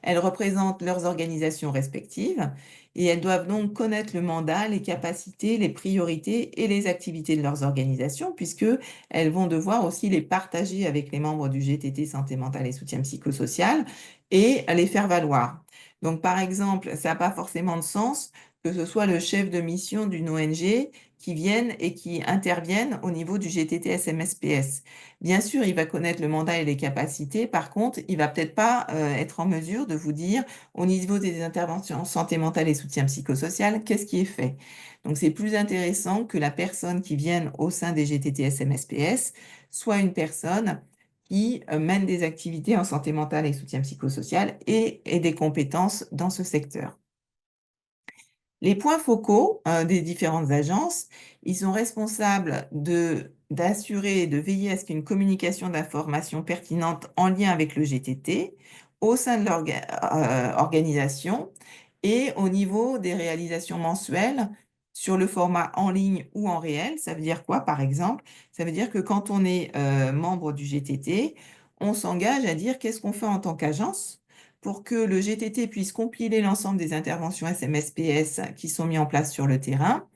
elles représentent leurs organisations respectives et elles doivent donc connaître le mandat, les capacités, les priorités et les activités de leurs organisations, puisque elles vont devoir aussi les partager avec les membres du GTT Santé mentale et soutien psychosocial et les faire valoir. Donc, par exemple, ça n'a pas forcément de sens que ce soit le chef de mission d'une ONG qui vienne et qui intervienne au niveau du GTT SMSPS. Bien sûr, il va connaître le mandat et les capacités. Par contre, il va peut-être pas être en mesure de vous dire, au niveau des interventions en santé mentale et soutien psychosocial, qu'est-ce qui est fait. Donc, c'est plus intéressant que la personne qui vienne au sein des GTT SMSPS soit une personne qui mène des activités en santé mentale et soutien psychosocial et ait des compétences dans ce secteur. Les points focaux, des différentes agences, ils sont responsables d'assurer et de veiller à ce qu'il y ait une communication d'informations pertinentes en lien avec le GTT, au sein de leur organisation et au niveau des réalisations mensuelles sur le format en ligne ou en réel. Ça veut dire quoi, par exemple? Ça veut dire que quand on est, membre du GTT, on s'engage à dire qu'est-ce qu'on fait en tant qu'agence pour que le GTT puisse compiler l'ensemble des interventions SMSPS qui sont mis en place sur le terrain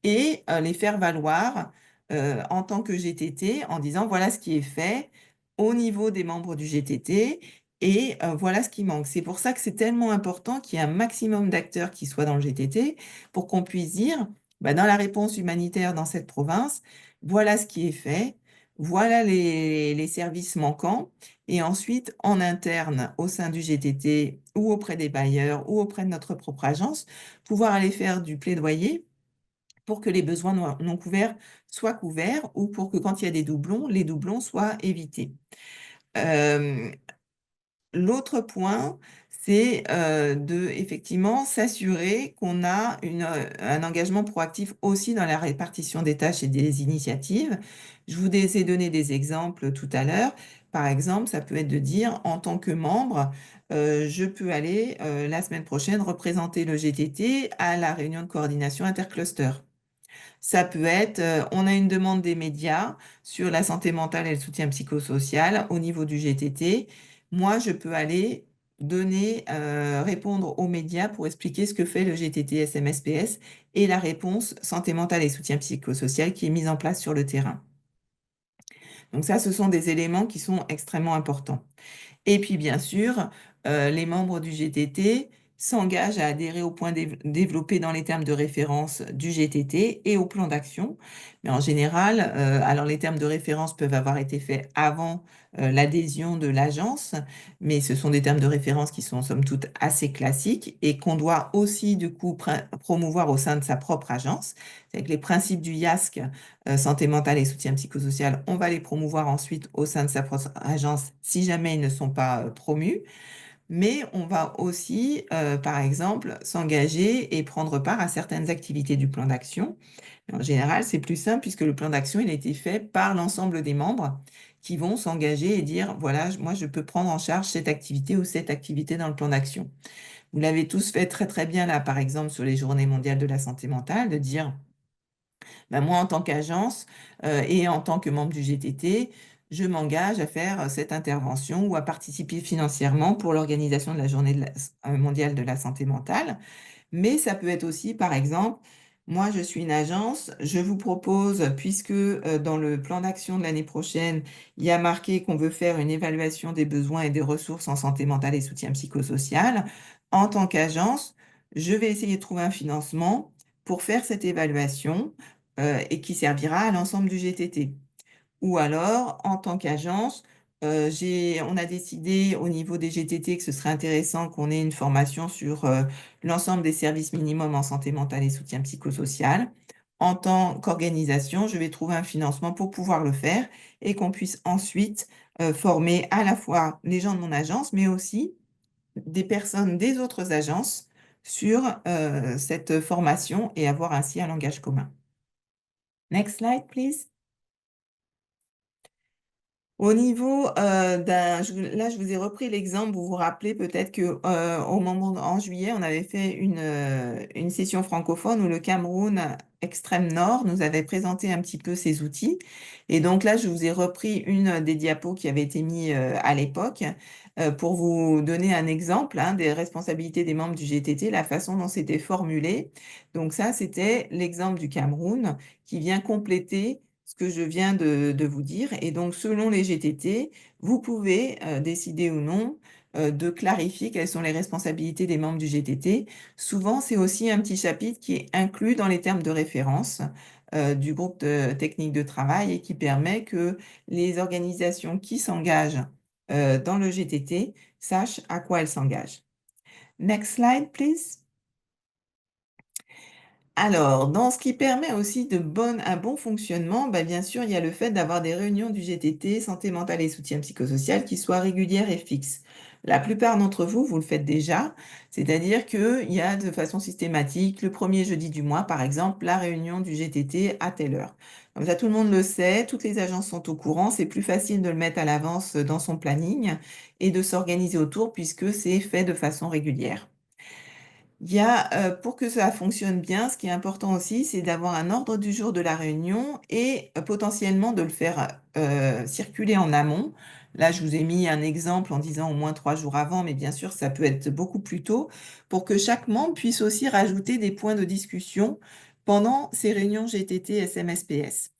et les faire valoir en tant que GTT en disant voilà ce qui est fait au niveau des membres du GTT et voilà ce qui manque. C'est pour ça que c'est tellement important qu'il y ait un maximum d'acteurs qui soient dans le GTT pour qu'on puisse dire bah, dans la réponse humanitaire dans cette province, voilà ce qui est fait, voilà les services manquants et ensuite, en interne, au sein du GTT ou auprès des bailleurs ou auprès de notre propre agence, pouvoir aller faire du plaidoyer pour que les besoins non couverts soient couverts ou pour que quand il y a des doublons, les doublons soient évités. L'autre point, c'est de effectivement s'assurer qu'on a un engagement proactif aussi dans la répartition des tâches et des initiatives. Je vous ai donné des exemples tout à l'heure. Par exemple, ça peut être de dire, en tant que membre, je peux aller la semaine prochaine représenter le GTT à la réunion de coordination intercluster. Ça peut être, on a une demande des médias sur la santé mentale et le soutien psychosocial au niveau du GTT. Moi, je peux aller répondre aux médias pour expliquer ce que fait le GTT SMSPS et la réponse santé mentale et soutien psychosocial qui est mise en place sur le terrain. Donc ça, ce sont des éléments qui sont extrêmement importants. Et puis, bien sûr, les membres du GTT s'engagent à adhérer au point développé dans les termes de référence du GTT et au plan d'action. Mais en général, alors les termes de référence peuvent avoir été faits avant l'adhésion de l'agence, mais ce sont des termes de référence qui sont somme toute assez classiques et qu'on doit aussi du coup promouvoir au sein de sa propre agence. C'est que les principes du IASC, santé mentale et soutien psychosocial, on va les promouvoir ensuite au sein de sa propre agence si jamais ils ne sont pas promus. Mais on va aussi, par exemple, s'engager et prendre part à certaines activités du plan d'action. En général, c'est plus simple puisque le plan d'action, il a été fait par l'ensemble des membres qui vont s'engager et dire, voilà, moi, je peux prendre en charge cette activité ou cette activité dans le plan d'action. Vous l'avez tous fait très, très bien là, par exemple, sur les Journées mondiales de la santé mentale, de dire, ben, moi, en tant qu'agence et en tant que membre du GTT, je m'engage à faire cette intervention ou à participer financièrement pour l'organisation de la mondiale de la santé mentale. Mais ça peut être aussi, par exemple, moi, je suis une agence, je vous propose, puisque dans le plan d'action de l'année prochaine, il y a marqué qu'on veut faire une évaluation des besoins et des ressources en santé mentale et soutien psychosocial, en tant qu'agence, je vais essayer de trouver un financement pour faire cette évaluation et qui servira à l'ensemble du GTT. Ou alors, en tant qu'agence, on a décidé au niveau des GTT que ce serait intéressant qu'on ait une formation sur l'ensemble des services minimums en santé mentale et soutien psychosocial. En tant qu'organisation, je vais trouver un financement pour pouvoir le faire et qu'on puisse ensuite former à la fois les gens de mon agence, mais aussi des personnes des autres agences sur cette formation et avoir ainsi un langage commun. Next slide, please. Au niveau, là, je vous ai repris l'exemple, vous vous rappelez peut-être que, au moment en juillet, on avait fait une session francophone où le Cameroun extrême nord nous avait présenté un petit peu ses outils et donc là, je vous ai repris une des diapos qui avait été mis, à l'époque, pour vous donner un exemple, hein, des responsabilités des membres du GTT, la façon dont c'était formulé. Donc ça, c'était l'exemple du Cameroun qui vient compléter ce que je viens de vous dire. Et donc, selon les GTT, vous pouvez décider ou non de clarifier quelles sont les responsabilités des membres du GTT. Souvent, c'est aussi un petit chapitre qui est inclus dans les termes de référence du groupe technique de travail et qui permet que les organisations qui s'engagent dans le GTT sachent à quoi elles s'engagent. Next slide, please. Alors, dans ce qui permet aussi un bon fonctionnement, bah, bien sûr, il y a le fait d'avoir des réunions du GTT, santé mentale et soutien psychosocial, qui soient régulières et fixes. La plupart d'entre vous, vous le faites déjà, c'est-à-dire qu'il y a de façon systématique, le premier jeudi du mois, par exemple, la réunion du GTT à telle heure. Comme ça, tout le monde le sait, toutes les agences sont au courant, c'est plus facile de le mettre à l'avance dans son planning et de s'organiser autour puisque c'est fait de façon régulière. Il y a, pour que ça fonctionne bien, ce qui est important aussi, c'est d'avoir un ordre du jour de la réunion et potentiellement de le faire, circuler en amont. Là, je vous ai mis un exemple en disant au moins 3 jours avant, mais bien sûr, ça peut être beaucoup plus tôt, pour que chaque membre puisse aussi rajouter des points de discussion pendant ces réunions GTT SMSPS.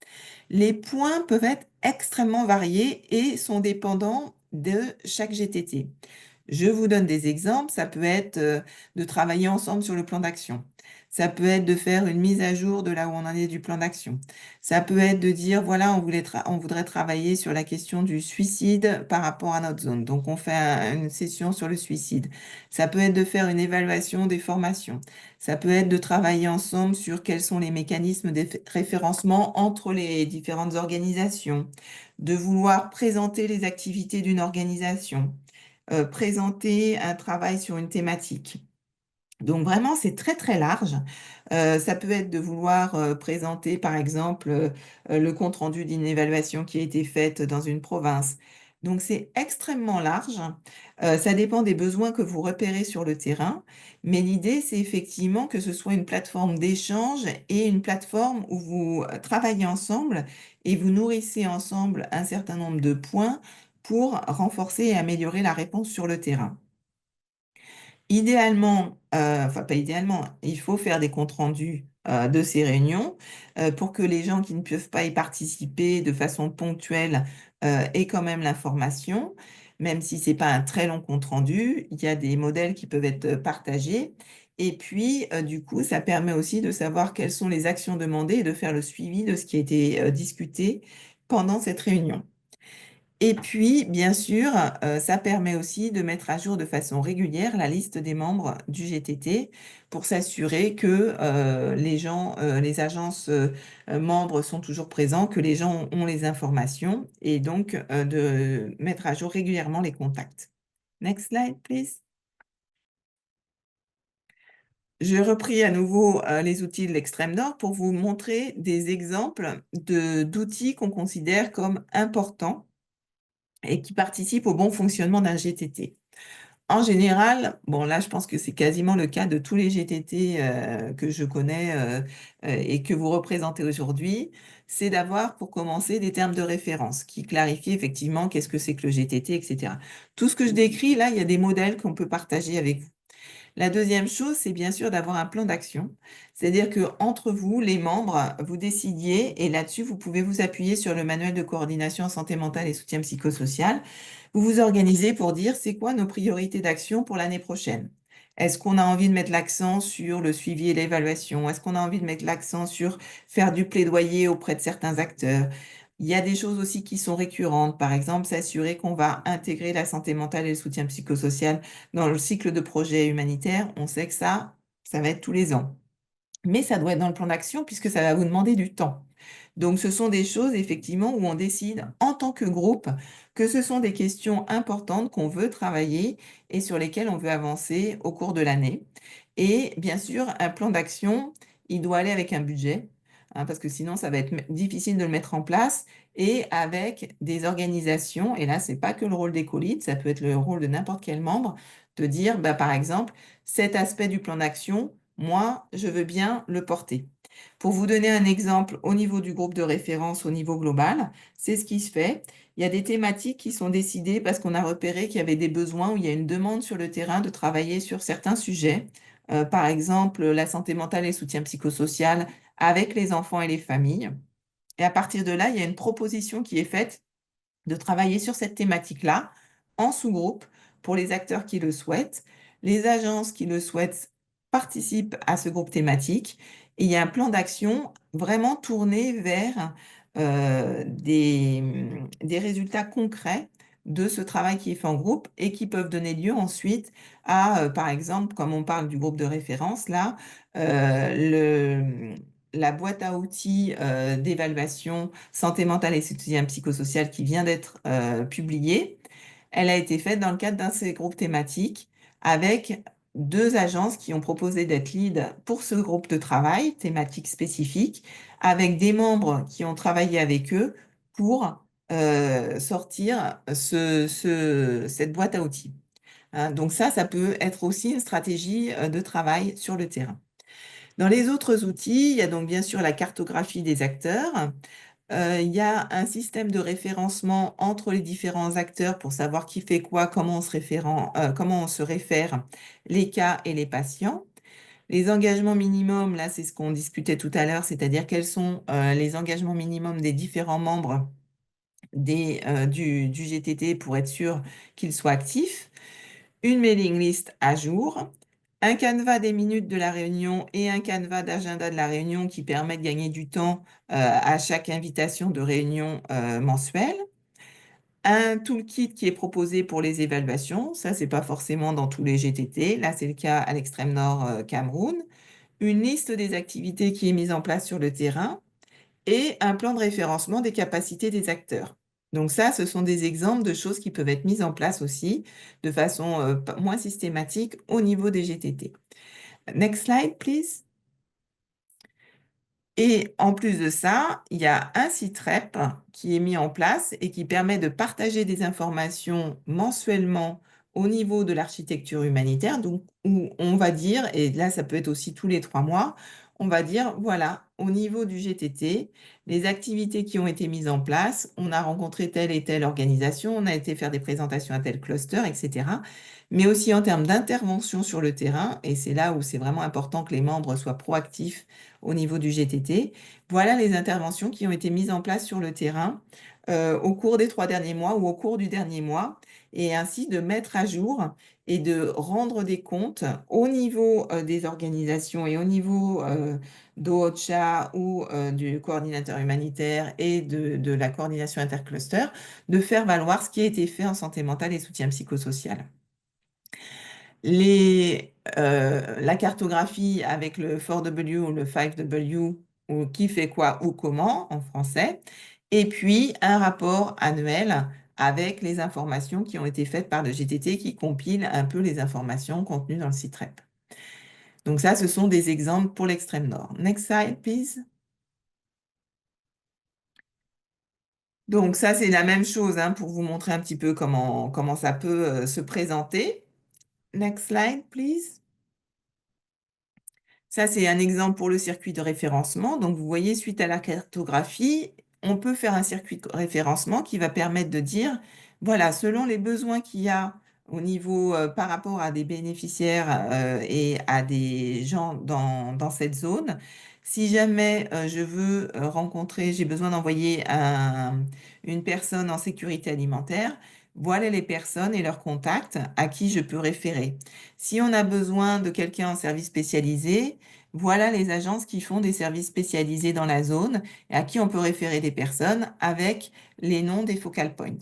Les points peuvent être extrêmement variés et sont dépendants de chaque GTT. Je vous donne des exemples. Ça peut être de travailler ensemble sur le plan d'action. Ça peut être de faire une mise à jour de là où on en est du plan d'action. Ça peut être de dire, voilà, on voudrait travailler sur la question du suicide par rapport à notre zone. Donc, on fait une session sur le suicide. Ça peut être de faire une évaluation des formations. Ça peut être de travailler ensemble sur quels sont les mécanismes de référencement entre les différentes organisations. De vouloir présenter les activités d'une organisation présenter un travail sur une thématique. Donc vraiment, c'est très, très large. Ça peut être de vouloir, présenter par exemple, le compte rendu d'une évaluation qui a été faite dans une province. Donc c'est extrêmement large. Ça dépend des besoins que vous repérez sur le terrain, mais l'idée, c'est effectivement que ce soit une plateforme d'échange et une plateforme où vous, travaillez ensemble et vous nourrissez ensemble un certain nombre de points pour renforcer et améliorer la réponse sur le terrain. Idéalement, enfin pas idéalement, il faut faire des comptes rendus, de ces réunions, pour que les gens qui ne peuvent pas y participer de façon ponctuelle, aient quand même l'information. Même si c'est pas un très long compte rendu, il y a des modèles qui peuvent être, partagés et puis, du coup, ça permet aussi de savoir quelles sont les actions demandées et de faire le suivi de ce qui a été, discuté pendant cette réunion. Et puis, bien sûr, ça permet aussi de mettre à jour de façon régulière la liste des membres du GTT pour s'assurer que, les gens, les agences, membres sont toujours présents, que les gens ont les informations et donc, de mettre à jour régulièrement les contacts. Next slide, please. Je repris à nouveau, les outils de l'extrême nord pour vous montrer des exemples d'outils qu'on considère comme importants et qui participent au bon fonctionnement d'un GTT. En général, bon là, je pense que c'est quasiment le cas de tous les GTT, que je connais, et que vous représentez aujourd'hui, c'est d'avoir pour commencer des termes de référence qui clarifient effectivement qu'est-ce que c'est que le GTT et cetera. Tout ce que je décris là, il y a des modèles qu'on peut partager avec vous. La deuxième chose, c'est bien sûr d'avoir un plan d'action. C'est-à-dire qu'entre vous, les membres, vous décidiez et là-dessus, vous pouvez vous appuyer sur le manuel de coordination en santé mentale et soutien psychosocial. Vous vous organisez pour dire: «C'est quoi nos priorités d'action pour l'année prochaine?» Est-ce qu'on a envie de mettre l'accent sur le suivi et l'évaluation? Est-ce qu'on a envie de mettre l'accent sur faire du plaidoyer auprès de certains acteurs? Il y a des choses aussi qui sont récurrentes, par exemple, s'assurer qu'on va intégrer la santé mentale et le soutien psychosocial dans le cycle de projet humanitaire. On sait que ça va être tous les ans. Mais ça doit être dans le plan d'action puisque ça va vous demander du temps. Donc ce sont des choses effectivement où on décide en tant que groupe que ce sont des questions importantes qu'on veut travailler et sur lesquelles on veut avancer au cours de l'année. Et bien sûr, un plan d'action, il doit aller avec un budget, hein, parce que sinon ça va être difficile de le mettre en place et avec des organisations, et là c'est pas que le rôle des co-leads, ça peut être le rôle de n'importe quel membre, de dire, bah, par exemple, cet aspect du plan d'action, moi, je veux bien le porter. Pour vous donner un exemple au niveau du groupe de référence, au niveau global, c'est ce qui se fait. Il y a des thématiques qui sont décidées parce qu'on a repéré qu'il y avait des besoins, où il y a une demande sur le terrain de travailler sur certains sujets. Par exemple, la santé mentale et le soutien psychosocial avec les enfants et les familles. Et à partir de là, il y a une proposition qui est faite de travailler sur cette thématique-là, en sous-groupe, pour les acteurs qui le souhaitent. Les agences qui le souhaitent participent à ce groupe thématique et il y a un plan d'action vraiment tourné vers, des résultats concrets de ce travail qui est fait en groupe et qui peuvent donner lieu ensuite à, par exemple, comme on parle du groupe de référence là, la boîte à outils, d'évaluation santé mentale et soutien psychosocial qui vient d'être, publiée. Elle a été faite dans le cadre d'un de ces groupes thématiques avec 2 agences qui ont proposé d'être lead pour ce groupe de travail thématique spécifique, avec des membres qui ont travaillé avec eux pour, sortir cette boîte à outils, hein. Donc ça peut être aussi une stratégie, de travail sur le terrain. Dans les autres outils, il y a donc bien sûr la cartographie des acteurs. Il y a un système de référencement entre les différents acteurs pour savoir qui fait quoi, comment on se réfère les cas et les patients. Les engagements minimums, là, c'est ce qu'on discutait tout à l'heure, c'est-à-dire quels sont, les engagements minimums des différents membres du GTT pour être sûr qu'ils soient actifs. Une mailing list à jour, un canevas des minutes de la réunion et un canevas d'agenda de la réunion qui permet de gagner du temps, à chaque invitation de réunion, mensuelle. Un toolkit qui est proposé pour les évaluations, ça c'est pas forcément dans tous les GTT, là c'est le cas à l'extrême nord, Cameroun. Une liste des activités qui est mise en place sur le terrain et un plan de référencement des capacités des acteurs. Donc ça, ce sont des exemples de choses qui peuvent être mises en place aussi de façon moins systématique au niveau des GTT. Next slide, please. Et en plus de ça, il y a un site REP qui est mis en place et qui permet de partager des informations mensuellement au niveau de l'architecture humanitaire, donc où on va dire, et là ça peut être aussi tous les 3 mois, on va dire, voilà, au niveau du GTT, les activités qui ont été mises en place, on a rencontré telle et telle organisation, on a été faire des présentations à tel cluster, etc. Mais aussi en termes d'intervention sur le terrain, et c'est là où c'est vraiment important que les membres soient proactifs au niveau du GTT. Voilà les interventions qui ont été mises en place sur le terrain au cours des 3 derniers mois ou au cours du dernier mois, et ainsi de mettre à jour et de rendre des comptes au niveau des organisations et au niveau d'OCHA ou du coordinateur humanitaire et de la coordination intercluster, de faire valoir ce qui a été fait en santé mentale et soutien psychosocial. La cartographie avec le 4W ou le 5W, ou qui fait quoi ou comment en français, et puis un rapport annuel avec les informations qui ont été faites par le GTT qui compile un peu les informations contenues dans le site REP. Donc ça, ce sont des exemples pour l'extrême nord. Next slide, please. Donc ça, c'est la même chose hein, pour vous montrer un petit peu comment ça peut se présenter. Next slide, please. Ça, c'est un exemple pour le circuit de référencement. Donc, vous voyez, suite à la cartographie, on peut faire un circuit de référencement qui va permettre de dire, voilà, selon les besoins qu'il y a au niveau par rapport à des bénéficiaires et à des gens dans cette zone, si jamais je veux rencontrer, j'ai besoin d'envoyer une personne en sécurité alimentaire, voilà les personnes et leurs contacts à qui je peux référer. Si on a besoin de quelqu'un en service spécialisé, voilà les agences qui font des services spécialisés dans la zone et à qui on peut référer des personnes avec les noms des focal points.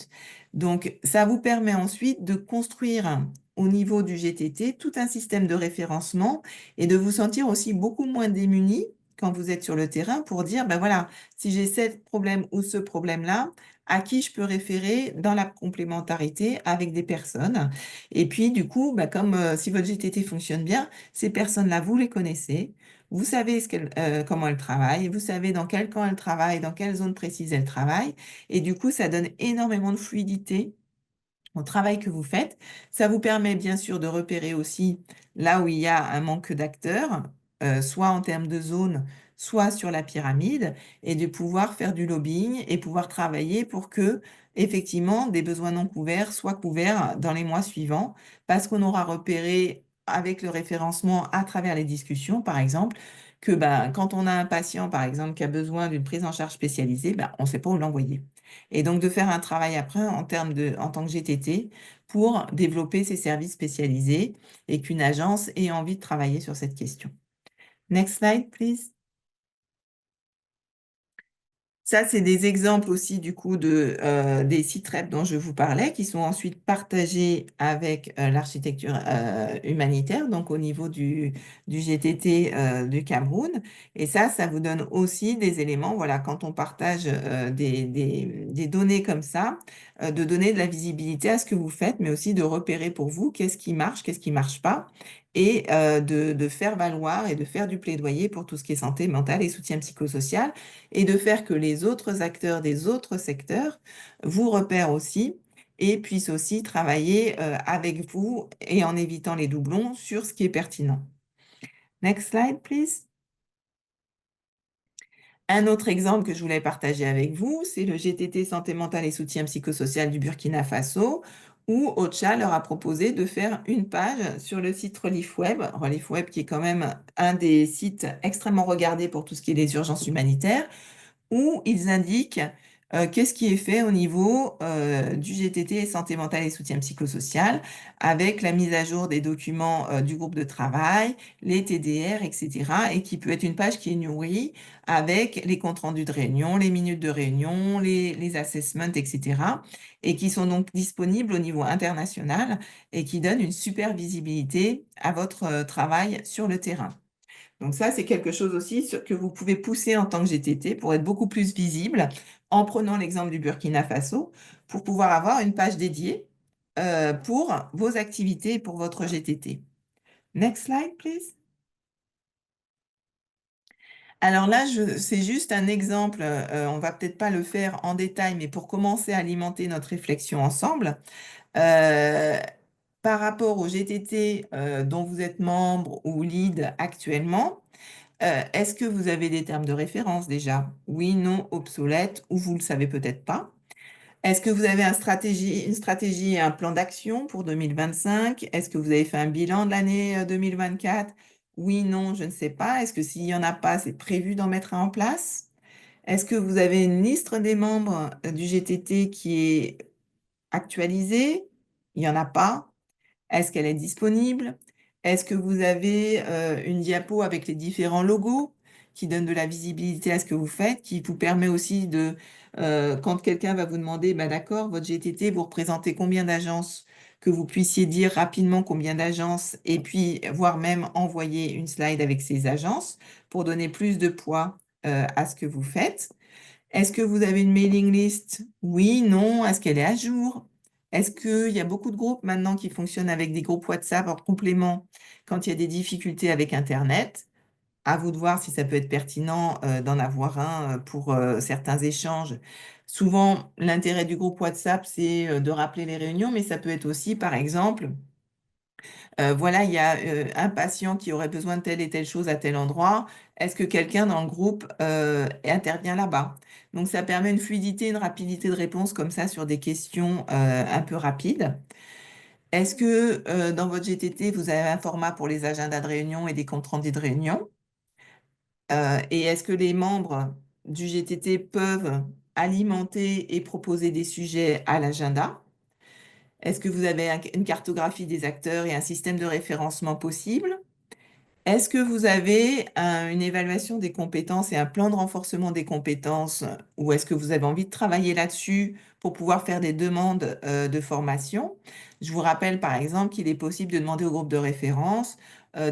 Donc, ça vous permet ensuite de construire au niveau du GTT tout un système de référencement et de vous sentir aussi beaucoup moins démuni quand vous êtes sur le terrain pour dire, ben voilà, si j'ai ce problème ou ce problème-là, à qui je peux référer dans la complémentarité avec des personnes. Et puis, du coup, bah, comme si votre GTT fonctionne bien, ces personnes-là, vous les connaissez, vous savez comment elles travaillent, vous savez dans quel camp elles travaillent, dans quelle zone précise elles travaillent, et du coup, ça donne énormément de fluidité au travail que vous faites. Ça vous permet bien sûr de repérer aussi là où il y a un manque d'acteurs, soit en termes de zone, soit sur la pyramide, et de pouvoir faire du lobbying et pouvoir travailler pour que, effectivement, des besoins non couverts soient couverts dans les mois suivants, parce qu'on aura repéré avec le référencement à travers les discussions, par exemple, que ben, quand on a un patient, par exemple, qui a besoin d'une prise en charge spécialisée, ben, on ne sait pas où l'envoyer. Et donc de faire un travail après en tant que GTT pour développer ces services spécialisés et qu'une agence ait envie de travailler sur cette question. Next slide, please. Ça, c'est des exemples aussi du coup des sites REP dont je vous parlais, qui sont ensuite partagés avec l'architecture humanitaire, donc au niveau du GTT du Cameroun. Et ça vous donne aussi des éléments, voilà, quand on partage des données comme ça, de donner de la visibilité à ce que vous faites, mais aussi de repérer pour vous qu'est-ce qui marche pas, et de faire valoir et de faire du plaidoyer pour tout ce qui est santé mentale et soutien psychosocial, et de faire que les autres acteurs des autres secteurs vous repèrent aussi et puissent aussi travailler avec vous et en évitant les doublons sur ce qui est pertinent. Next slide, please. Un autre exemple que je voulais partager avec vous, c'est le GTT Santé mentale et soutien psychosocial du Burkina Faso, où OCHA leur a proposé de faire une page sur le site Relief Web, Relief Web qui est quand même un des sites extrêmement regardés pour tout ce qui est les urgences humanitaires, où ils indiquent qu'est-ce qui est fait au niveau du GTT santé mentale et soutien psychosocial, avec la mise à jour des documents du groupe de travail, les TDR, etc. Et qui peut être une page qui est nourrie avec les comptes rendus de réunion, les minutes de réunion, les assessments, etc. Et qui sont donc disponibles au niveau international et qui donnent une super visibilité à votre travail sur le terrain. Donc ça, c'est quelque chose aussi que vous pouvez pousser en tant que GTT pour être beaucoup plus visible en prenant l'exemple du Burkina Faso pour pouvoir avoir une page dédiée pour vos activités et pour votre GTT. Next slide, please. Alors là, c'est juste un exemple, on va peut-être pas le faire en détail, mais pour commencer à alimenter notre réflexion ensemble, euh, par rapport au GTT dont vous êtes membre ou lead actuellement, est-ce que vous avez des termes de référence déjà? Oui, non, obsolète, ou vous ne le savez peut-être pas. Est-ce que vous avez une stratégie et un plan d'action pour 2025? Est-ce que vous avez fait un bilan de l'année 2024? Oui, non, je ne sais pas. Est-ce que s'il n'y en a pas, c'est prévu d'en mettre un en place? Est-ce que vous avez une liste des membres du GTT qui est actualisée? Il n'y en a pas. Est-ce qu'elle est disponible? Est-ce que vous avez une diapo avec les différents logos qui donnent de la visibilité à ce que vous faites, qui vous permet aussi de, quand quelqu'un va vous demander, bah d'accord, votre GTT, vous représentez combien d'agences, que vous puissiez dire rapidement combien d'agences et puis voire même envoyer une slide avec ces agences pour donner plus de poids à ce que vous faites. Est-ce que vous avez une mailing list? Oui, non. Est-ce qu'elle est à jour? Est-ce qu'il y a beaucoup de groupes maintenant qui fonctionnent avec des groupes WhatsApp en complément quand il y a des difficultés avec Internet? À vous de voir si ça peut être pertinent d'en avoir un pour certains échanges. Souvent, l'intérêt du groupe WhatsApp, c'est de rappeler les réunions, mais ça peut être aussi, par exemple, voilà, il y a un patient qui aurait besoin de telle et telle chose à tel endroit. Est-ce que quelqu'un dans le groupe intervient là-bas? Donc, ça permet une fluidité, une rapidité de réponse comme ça sur des questions un peu rapides. Est-ce que dans votre GTT, vous avez un format pour les agendas de réunion et des comptes rendus de réunion? Et est-ce que les membres du GTT peuvent alimenter et proposer des sujets à l'agenda? Est-ce que vous avez une cartographie des acteurs et un système de référencement possible? Est-ce que vous avez une évaluation des compétences et un plan de renforcement des compétences ou est-ce que vous avez envie de travailler là-dessus pour pouvoir faire des demandes de formation? Je vous rappelle par exemple qu'il est possible de demander au groupe de référence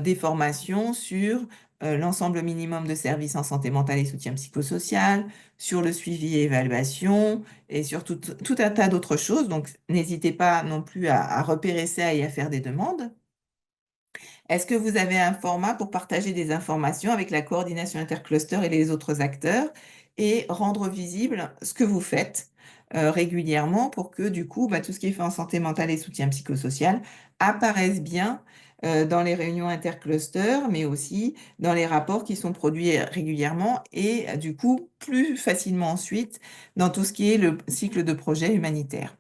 des formations sur l'ensemble minimum de services en santé mentale et soutien psychosocial, sur le suivi et évaluation et sur tout un tas d'autres choses. Donc n'hésitez pas non plus à repérer ça et à faire des demandes. Est-ce que vous avez un format pour partager des informations avec la coordination intercluster et les autres acteurs et rendre visible ce que vous faites régulièrement pour que du coup, bah, tout ce qui est fait en santé mentale et soutien psychosocial apparaisse bien dans les réunions intercluster, mais aussi dans les rapports qui sont produits régulièrement et du coup plus facilement ensuite dans tout ce qui est le cycle de projet humanitaire.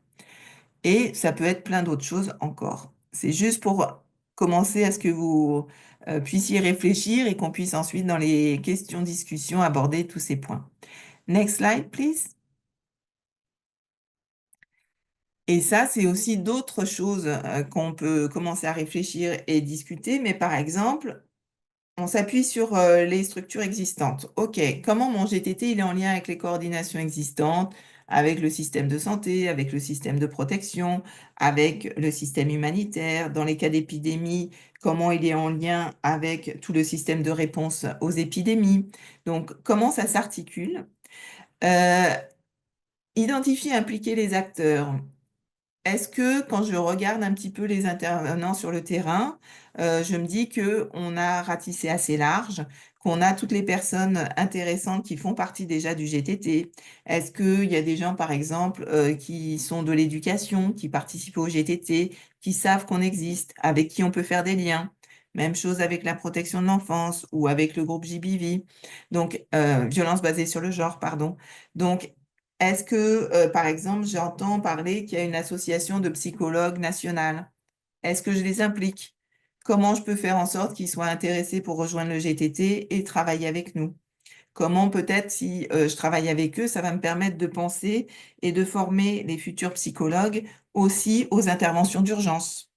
Et ça peut être plein d'autres choses encore. C'est juste pour commencer à ce que vous puissiez réfléchir et qu'on puisse ensuite, dans les questions-discussions, aborder tous ces points. Next slide, please. Et ça, c'est aussi d'autres choses qu'on peut commencer à réfléchir et discuter. Mais par exemple, on s'appuie sur les structures existantes. OK, comment mon GTT il est en lien avec les coordinations existantes, avec le système de santé, avec le système de protection, avec le système humanitaire, dans les cas d'épidémie, comment il est en lien avec tout le système de réponse aux épidémies. Donc, comment ça s'articule? Euh, Identifier et impliquer les acteurs. Est-ce que quand je regarde un petit peu les intervenants sur le terrain, je me dis qu'on a ratissé assez large, qu'on a toutes les personnes intéressantes qui font partie déjà du GTT? Est-ce qu'il y a des gens, par exemple, qui sont de l'éducation, qui participent au GTT, qui savent qu'on existe, avec qui on peut faire des liens? Même chose avec la protection de l'enfance ou avec le groupe JBV, donc violence basée sur le genre, pardon. Donc, est-ce que, par exemple, j'entends parler qu'il y a une association de psychologues nationale? Est-ce que je les implique? Comment je peux faire en sorte qu'ils soient intéressés pour rejoindre le GTT et travailler avec nous? Comment peut-être si je travaille avec eux, ça va me permettre de penser et de former les futurs psychologues aussi aux interventions d'urgence?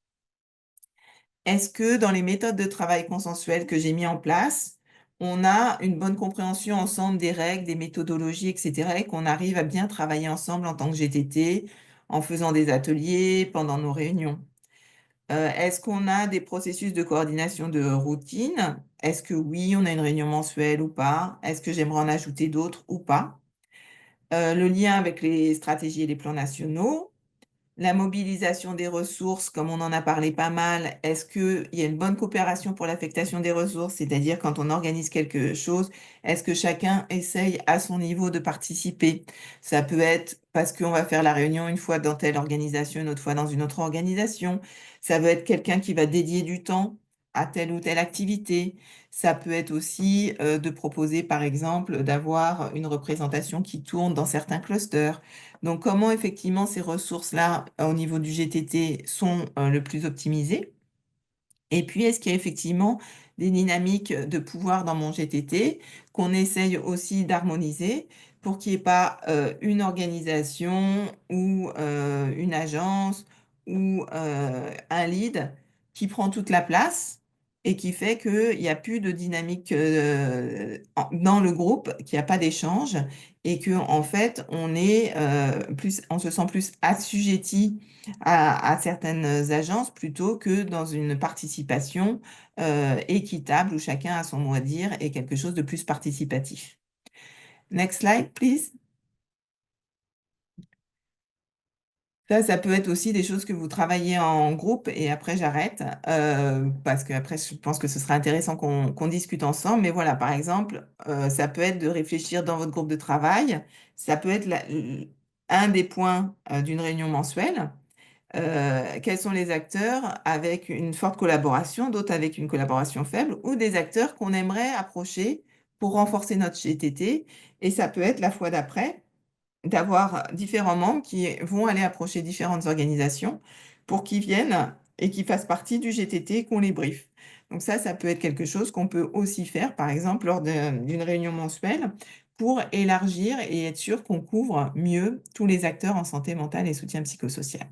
Est-ce que dans les méthodes de travail consensuelles que j'ai mis en place, on a une bonne compréhension ensemble des règles, des méthodologies, et cetera, et qu'on arrive à bien travailler ensemble en tant que GTT, en faisant des ateliers, pendant nos réunions? Est-ce qu'on a des processus de coordination de routine Est-ce que oui, on a une réunion mensuelle ou pas? Est-ce que j'aimerais en ajouter d'autres ou pas? Le lien avec les stratégies et les plans nationaux. La mobilisation des ressources, comme on en a parlé pas mal, est-ce qu'il y a une bonne coopération pour l'affectation des ressources? C'est-à-dire quand on organise quelque chose, est-ce que chacun essaye à son niveau de participer? Ça peut être parce qu'on va faire la réunion une fois dans telle organisation, une autre fois dans une autre organisation. Ça peut être quelqu'un qui va dédier du temps à telle ou telle activité. Ça peut être aussi, de proposer, par exemple, d'avoir une représentation qui tourne dans certains clusters. Donc comment effectivement ces ressources-là, au niveau du GTT sont, le plus optimisées? Et puis, est-ce qu'il y a effectivement des dynamiques de pouvoir dans mon GTT qu'on essaye aussi d'harmoniser pour qu'il n'y ait pas, une organisation ou, une agence ou, un lead qui prend toute la place et qui fait qu'il y a plus de dynamique, en dans le groupe, qu'il y a pas d'échange et qu'en fait on se sent plus assujetti à certaines agences plutôt que dans une participation, équitable où chacun a son mot à dire et quelque chose de plus participatif. Next slide, please. Ça peut être aussi des choses que vous travaillez en groupe et après j'arrête, parce qu'après je pense que ce sera intéressant qu'on discute ensemble. Mais voilà, par exemple, ça peut être de réfléchir dans votre groupe de travail, ça peut être un des points, d'une réunion mensuelle. Quels sont les acteurs avec une forte collaboration, d'autres avec une collaboration faible ou des acteurs qu'on aimerait approcher pour renforcer notre GTT et ça peut être la fois d'après, d'avoir différents membres qui vont aller approcher différentes organisations pour qu'ils viennent et qu'ils fassent partie du GTT, qu'on les briefe. Donc ça peut être quelque chose qu'on peut aussi faire, par exemple, lors d'une réunion mensuelle pour élargir et être sûr qu'on couvre mieux tous les acteurs en santé mentale et soutien psychosocial.